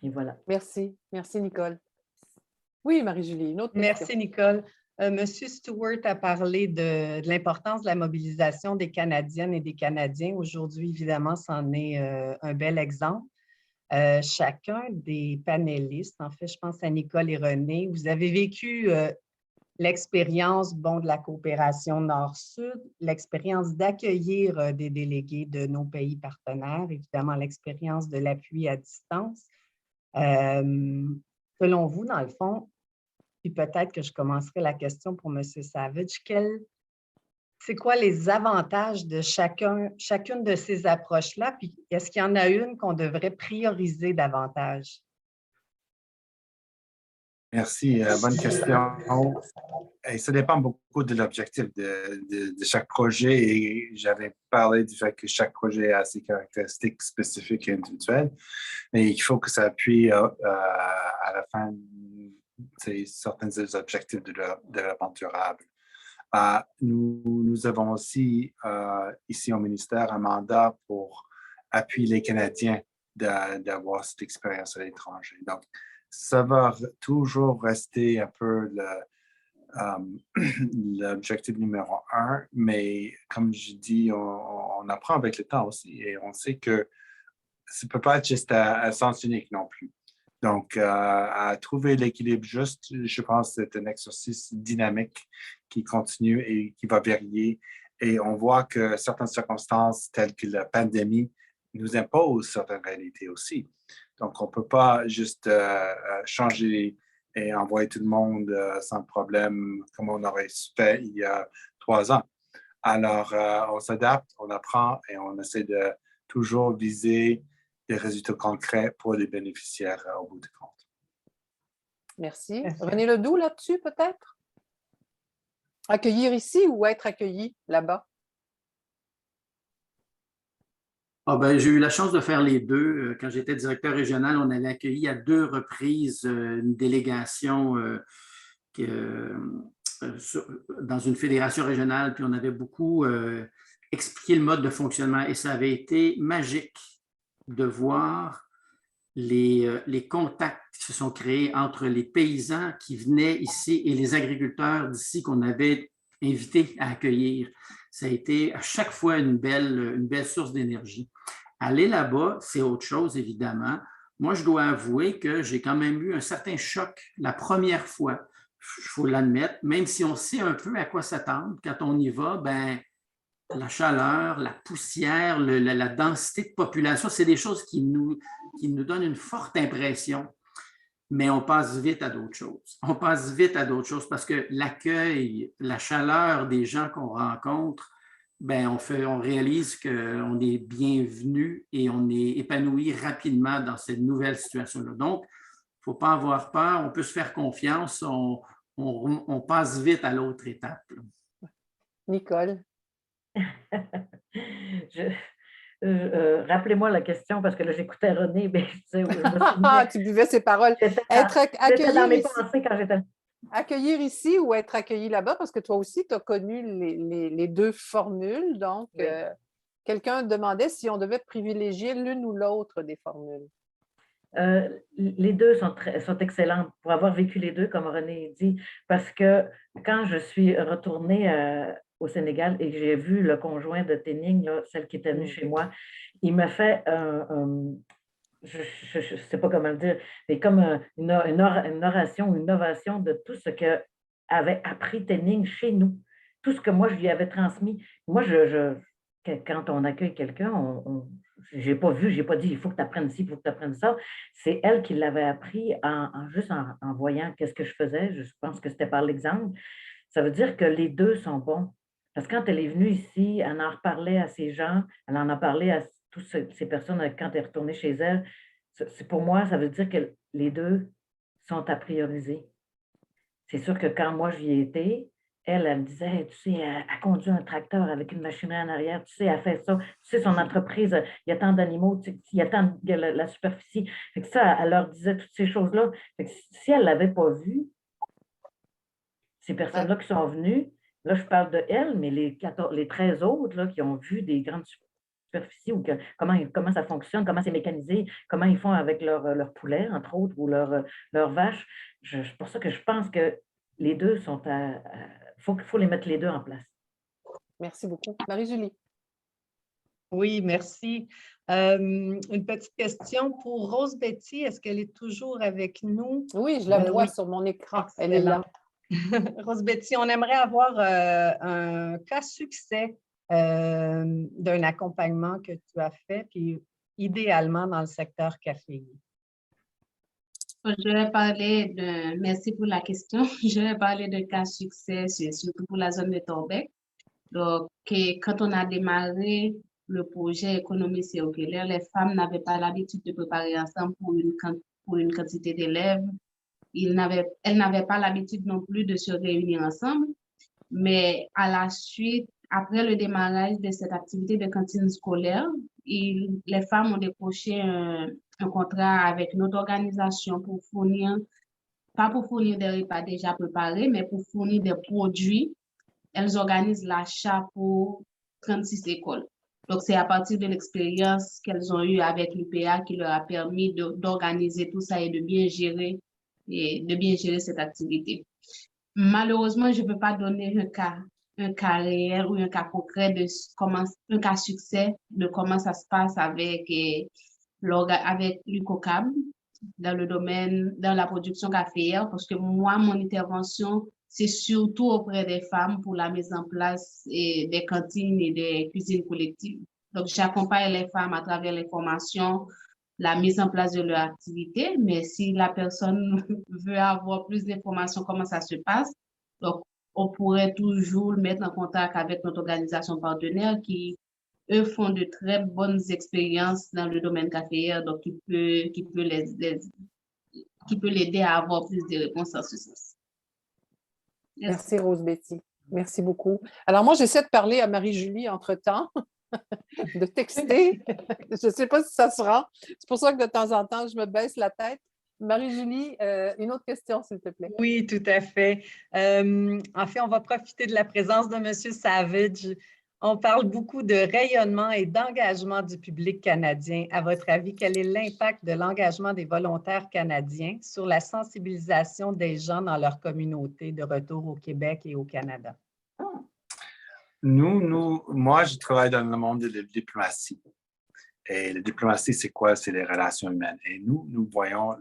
Et voilà. Merci. Merci, Nicole. Oui, Marie-Julie, une autre question. Merci, Nicole. Monsieur Stewart a parlé de l'importance de la mobilisation des Canadiennes et des Canadiens. Aujourd'hui, évidemment, c'en est un bel exemple. Chacun des panélistes, en fait, je pense à Nicole et René, vous avez vécu l'expérience de la coopération Nord-Sud, l'expérience d'accueillir des délégués de nos pays partenaires, évidemment l'expérience de l'appui à distance. Selon vous, dans le fond, puis peut-être que je commencerai la question pour M. Savage, c'est quoi les avantages de chacune de ces approches-là, puis est-ce qu'il y en a une qu'on devrait prioriser davantage? Merci, bonne question. Et ça dépend beaucoup de l'objectif de chaque projet et j'avais parlé du fait que chaque projet a ses caractéristiques spécifiques et individuelles, mais il faut que ça appuie à la fin certains des objectifs de développement durable. Nous avons aussi ici au ministère un mandat pour appuyer les Canadiens d'avoir cette expérience à l'étranger. Donc, ça va toujours rester un peu l'objectif numéro 1, mais comme je dis, on apprend avec le temps aussi et on sait que ça ne peut pas être juste à sens unique non plus. Donc, à trouver l'équilibre juste, je pense que c'est un exercice dynamique qui continue et qui va varier. Et on voit que certaines circonstances telles que la pandémie nous imposent certaines réalités aussi. Donc, on ne peut pas juste changer et envoyer tout le monde sans problème comme on aurait fait il y a 3 ans. Alors, on s'adapte, on apprend et on essaie de toujours viser des résultats concrets pour les bénéficiaires au bout du compte. Merci. Merci. René Ledoux, là-dessus, peut-être? Accueillir ici ou être accueilli là-bas? J'ai eu la chance de faire les deux. Quand j'étais directeur régional, on avait accueilli à 2 reprises une délégation dans une fédération régionale, puis on avait beaucoup expliqué le mode de fonctionnement et ça avait été magique de voir les contacts qui se sont créés entre les paysans qui venaient ici et les agriculteurs d'ici qu'on avait invités à accueillir. Ça a été à chaque fois une belle source d'énergie. Aller là-bas, c'est autre chose, évidemment. Moi, je dois avouer que j'ai quand même eu un certain choc la première fois. Il faut l'admettre, même si on sait un peu à quoi s'attendre. Quand on y va, la chaleur, la poussière, la densité de population, c'est des choses qui nous donnent une forte impression. Mais on passe vite à d'autres choses. On passe vite à d'autres choses parce que l'accueil, la chaleur des gens qu'on rencontre, on réalise qu'on est bienvenu et on est épanoui rapidement dans cette nouvelle situation-là. Donc, il ne faut pas avoir peur, on peut se faire confiance, on passe vite à l'autre étape. Nicole? Rappelez-moi la question parce que là, j'écoutais René. Mais, tu buvais ses paroles. C'était dans mes pensées quand j'étais... Accueillir ici ou être accueilli là-bas? Parce que toi aussi, tu as connu les 2 formules. Donc, oui. Quelqu'un demandait si on devait privilégier l'une ou l'autre des formules. Les deux sont excellentes pour avoir vécu les deux, comme René dit, parce que quand je suis retournée au Sénégal et que j'ai vu le conjoint de Tening, là, celle qui était venue chez moi, il m'a fait je ne sais pas comment le dire, mais comme une oration, une ovation de tout ce qu'avait appris Tening chez nous, tout ce que moi, je lui avais transmis. Moi, quand on accueille quelqu'un, je n'ai pas dit, il faut que tu apprennes ci, il faut que tu apprennes ça. C'est elle qui l'avait appris juste en voyant qu'est-ce que je faisais. Je pense que c'était par l'exemple. Ça veut dire que les deux sont bons. Parce que quand elle est venue ici, elle en reparlait à ces gens, elle en a parlé à toutes ces personnes quand elle est retournée chez elle. Pour moi, ça veut dire que les deux sont à prioriser. C'est sûr que quand moi, j'y ai été, elle me disait, tu sais, elle conduit un tracteur avec une machinerie en arrière, tu sais, elle fait ça, tu sais, son entreprise, il y a tant d'animaux, il y a tant de la superficie. Fait que ça, elle leur disait toutes ces choses-là. Fait que si elle ne l'avait pas vu, ces personnes-là qui sont venues, là, je parle de elle, mais les 13 autres là, qui ont vu des grandes superficies ou comment ça fonctionne, comment c'est mécanisé, comment ils font avec leurs poulets, entre autres, ou leurs vaches. C'est pour ça que je pense que les deux sont faut les mettre les deux en place. Merci beaucoup. Marie-Julie. Oui, merci. Une petite question pour Rose Betty. Est-ce qu'elle est toujours avec nous? Oui, je la vois Oui. sur mon écran. Elle est là. Rose Betty, on aimerait avoir un cas succès d'un accompagnement que tu as fait, puis idéalement dans le secteur caféier. Je vais parler de, merci pour la question, je vais parler de cas succès, surtout pour la zone de Torbek. Donc, quand on a démarré le projet économie circulaire, les femmes n'avaient pas l'habitude de préparer ensemble pour une quantité d'élèves. Elles n'avaient pas l'habitude non plus de se réunir ensemble. Mais à la suite, après le démarrage de cette activité de cantine scolaire, les femmes ont décroché un contrat avec notre organisation pour fournir, pas pour fournir des repas déjà préparés, mais pour fournir des produits. Elles organisent l'achat pour 36 écoles. Donc, c'est à partir de l'expérience qu'elles ont eue avec l'UPA qui leur a permis d'organiser tout ça et de bien gérer cette activité. Malheureusement, je ne peux pas donner un cas réel ou un cas concret un cas succès de comment ça se passe avec l'UCOCAB dans la production caféière, parce que moi, mon intervention, c'est surtout auprès des femmes pour la mise en place des cantines et des cuisines collectives. Donc, j'accompagne les femmes à travers les formations, la mise en place de leur activité, mais si la personne veut avoir plus d'informations, comment ça se passe, donc, on pourrait toujours le mettre en contact avec notre organisation partenaire qui, eux, font de très bonnes expériences dans le domaine caféière, donc qui peut l'aider à avoir plus de réponses en ce sens. Merci, Rose Betty. Merci beaucoup. Alors, moi, j'essaie de parler à Marie-Julie entre-temps, de texter. Je ne sais pas si ça se rend. C'est pour ça que de temps en temps, je me baisse la tête. Marie-Julie, une autre question, s'il te plaît. Oui, tout à fait. En fait, on va profiter de la présence de M. Savage. On parle beaucoup de rayonnement et d'engagement du public canadien. À votre avis, quel est l'impact de l'engagement des volontaires canadiens sur la sensibilisation des gens dans leur communauté de retour au Québec et au Canada? Moi, je travaille dans le monde de la diplomatie. Et la diplomatie, c'est quoi? C'est les relations humaines. Et nous voyons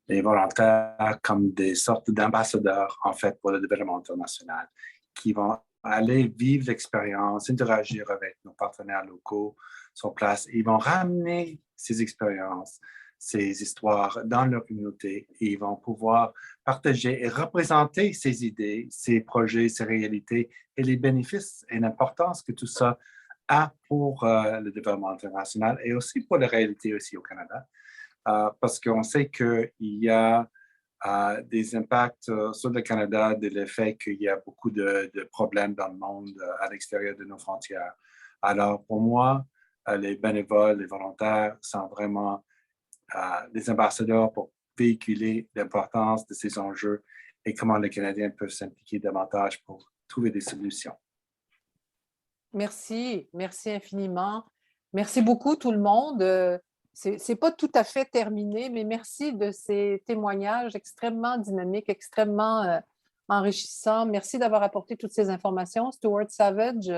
les volontaires comme des sortes d'ambassadeurs, en fait, pour le développement international, qui vont aller vivre l'expérience, interagir avec nos partenaires locaux sur place. Ils vont ramener ces expériences, ces histoires dans leur communauté et ils vont pouvoir partager et représenter ces idées, ces projets, ces réalités et les bénéfices et l'importance que tout ça a pour le développement international et aussi pour la réalité aussi au Canada. Parce qu'on sait qu'il y a des impacts sur le Canada de l'effet qu'il y a beaucoup de problèmes dans le monde à l'extérieur de nos frontières. Alors, pour moi, les bénévoles, les volontaires sont vraiment des ambassadeurs pour véhiculer l'importance de ces enjeux et comment les Canadiens peuvent s'impliquer davantage pour trouver des solutions. Merci, merci infiniment. Merci beaucoup tout le monde. C'est pas tout à fait terminé, mais merci de ces témoignages extrêmement dynamiques, extrêmement enrichissants. Merci d'avoir apporté toutes ces informations. Stuart Savage,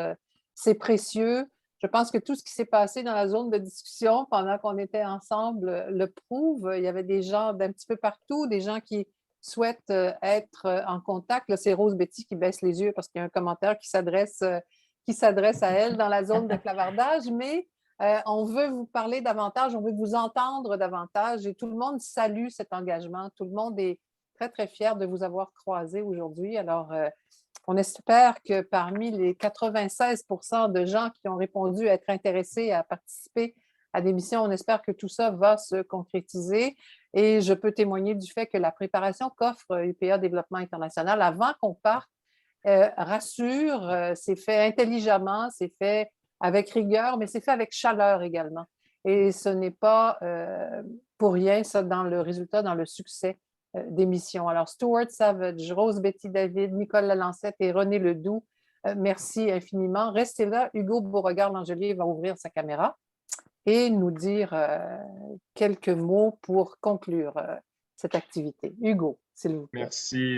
c'est précieux. Je pense que tout ce qui s'est passé dans la zone de discussion pendant qu'on était ensemble le prouve. Il y avait des gens d'un petit peu partout, des gens qui souhaitent être en contact. Là, c'est Rose Betty qui baisse les yeux parce qu'il y a un commentaire qui s'adresse à elle dans la zone de clavardage, mais on veut vous parler davantage, on veut vous entendre davantage et tout le monde salue cet engagement. Tout le monde est très, très fier de vous avoir croisé aujourd'hui. Alors, on espère que parmi les 96% de gens qui ont répondu à être intéressés à participer à des missions, on espère que tout ça va se concrétiser. Et je peux témoigner du fait que la préparation qu'offre UPA Développement International avant qu'on parte rassure, c'est fait intelligemment, c'est fait avec rigueur, mais c'est fait avec chaleur également. Et ce n'est pas pour rien, ça, dans le résultat, dans le succès des missions. Alors, Stuart Savage, Rose Betty David, Nicole Lalancette et René Ledoux, merci infiniment. Restez là, Hugo Beauregard-Langelier va ouvrir sa caméra et nous dire quelques mots pour conclure cette activité. Hugo, s'il vous plaît.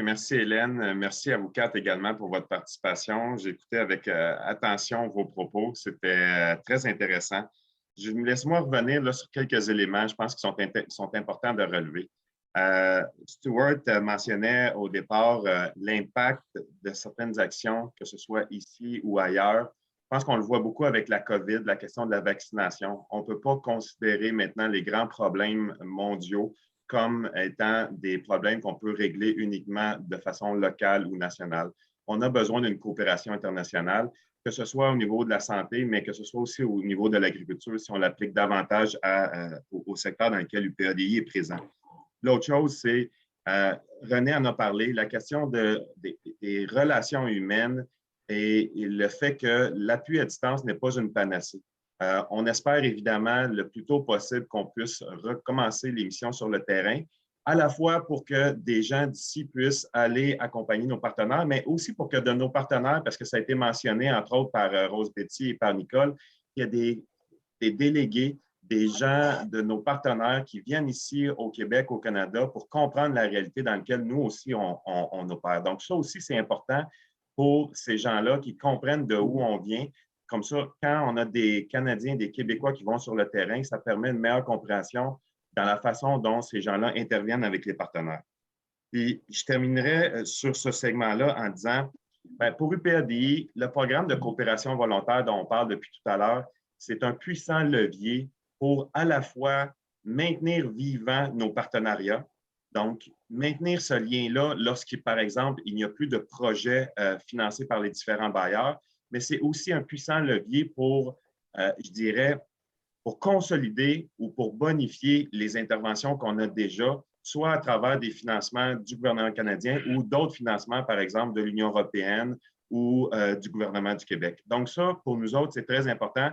Merci Hélène. Merci à vous quatre également pour votre participation. J'ai écouté avec attention vos propos. C'était très intéressant. Laisse-moi revenir là, sur quelques éléments, je pense, qui sont importants de relever. Stuart mentionnait au départ l'impact de certaines actions, que ce soit ici ou ailleurs. Je pense qu'on le voit beaucoup avec la COVID, la question de la vaccination. On ne peut pas considérer maintenant les grands problèmes mondiaux comme étant des problèmes qu'on peut régler uniquement de façon locale ou nationale. On a besoin d'une coopération internationale, que ce soit au niveau de la santé, mais que ce soit aussi au niveau de l'agriculture, si on l'applique davantage au secteur dans lequel l'UPADI est présent. L'autre chose, c'est, René en a parlé, la question des relations humaines et le fait que l'appui à distance n'est pas une panacée. On espère évidemment le plus tôt possible qu'on puisse recommencer les missions sur le terrain, à la fois pour que des gens d'ici puissent aller accompagner nos partenaires, mais aussi pour que de nos partenaires, parce que ça a été mentionné entre autres par Rose Betty et par Nicole, qu'il y a des délégués, des gens de nos partenaires qui viennent ici au Québec, au Canada, pour comprendre la réalité dans laquelle nous aussi on opère. Donc ça aussi, c'est important pour ces gens-là qui comprennent de où on vient. Comme ça, quand on a des Canadiens, des Québécois qui vont sur le terrain, ça permet une meilleure compréhension dans la façon dont ces gens-là interviennent avec les partenaires. Puis, je terminerai sur ce segment-là en disant, pour UPADI, le programme de coopération volontaire dont on parle depuis tout à l'heure, c'est un puissant levier pour à la fois maintenir vivants nos partenariats, donc maintenir ce lien-là lorsqu'il, par exemple, il n'y a plus de projet financé par les différents bailleurs, mais c'est aussi un puissant levier pour, je dirais, pour consolider ou pour bonifier les interventions qu'on a déjà, soit à travers des financements du gouvernement canadien ou d'autres financements, par exemple, de l'Union européenne ou du gouvernement du Québec. Donc ça, pour nous autres, c'est très important.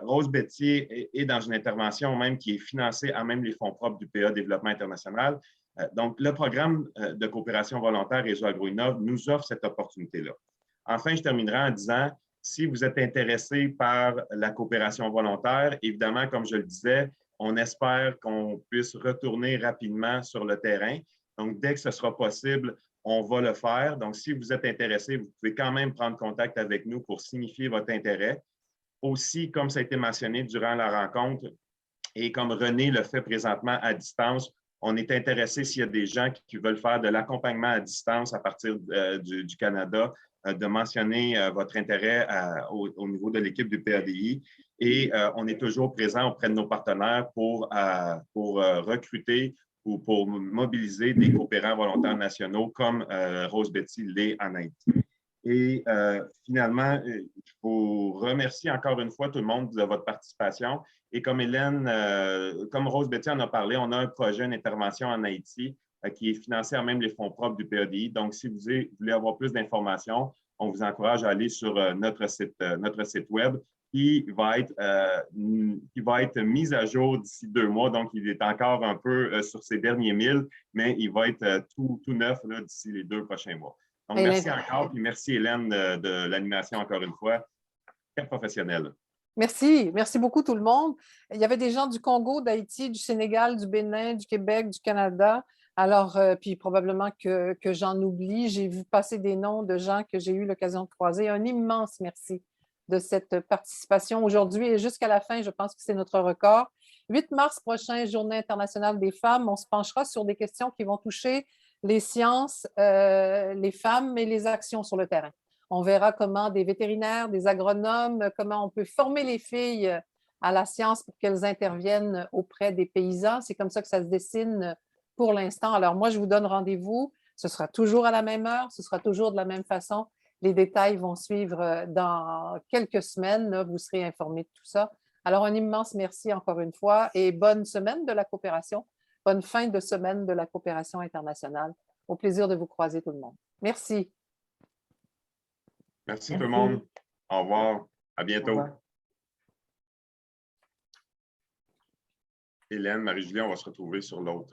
Rose Betty est dans une intervention même qui est financée à même les fonds propres du PA Développement international. Donc, le programme de coopération volontaire Réseau AgroInnov nous offre cette opportunité-là. Enfin, je terminerai en disant, si vous êtes intéressé par la coopération volontaire, évidemment, comme je le disais, on espère qu'on puisse retourner rapidement sur le terrain. Donc, dès que ce sera possible, on va le faire. Donc, si vous êtes intéressé, vous pouvez quand même prendre contact avec nous pour signifier votre intérêt. Aussi, comme ça a été mentionné durant la rencontre et comme René le fait présentement à distance, on est intéressé s'il y a des gens qui veulent faire de l'accompagnement à distance à partir du Canada, de mentionner votre intérêt au niveau de l'équipe du PADI. Et on est toujours présent auprès de nos partenaires pour recruter ou pour mobiliser des coopérants volontaires nationaux comme Rose Betty l'est en Haïti. Et finalement, je vous remercie encore une fois tout le monde de votre participation. Et comme Hélène, comme Rose Betty en a parlé, on a un projet, une intervention en Haïti qui est financé à même les fonds propres du PADI. Donc, si vous voulez avoir plus d'informations, on vous encourage à aller sur notre site web qui va être mis à jour d'ici 2 mois. Donc, il est encore un peu sur ses derniers milles, mais il va être tout neuf d'ici les 2 prochains mois. Donc, merci encore, puis merci Hélène de l'animation encore une fois. Très professionnelle. Merci. Merci beaucoup tout le monde. Il y avait des gens du Congo, d'Haïti, du Sénégal, du Bénin, du Québec, du Canada. Alors, puis probablement que j'en oublie. J'ai vu passer des noms de gens que j'ai eu l'occasion de croiser. Un immense merci de cette participation aujourd'hui et jusqu'à la fin, je pense que c'est notre record. 8 mars prochain, Journée internationale des femmes. On se penchera sur des questions qui vont toucher les sciences, les femmes et les actions sur le terrain. On verra comment des vétérinaires, des agronomes, comment on peut former les filles à la science pour qu'elles interviennent auprès des paysans. C'est comme ça que ça se dessine pour l'instant. Alors moi, je vous donne rendez-vous. Ce sera toujours à la même heure, ce sera toujours de la même façon. Les détails vont suivre dans quelques semaines. Là, vous serez informés de tout ça. Alors, un immense merci encore une fois et bonne semaine de la coopération. Bonne fin de semaine de la coopération internationale. Au plaisir de vous croiser tout le monde. Merci. Merci tout le monde. Au revoir. À bientôt. Hélène, Marie-Julie, on va se retrouver sur l'autre.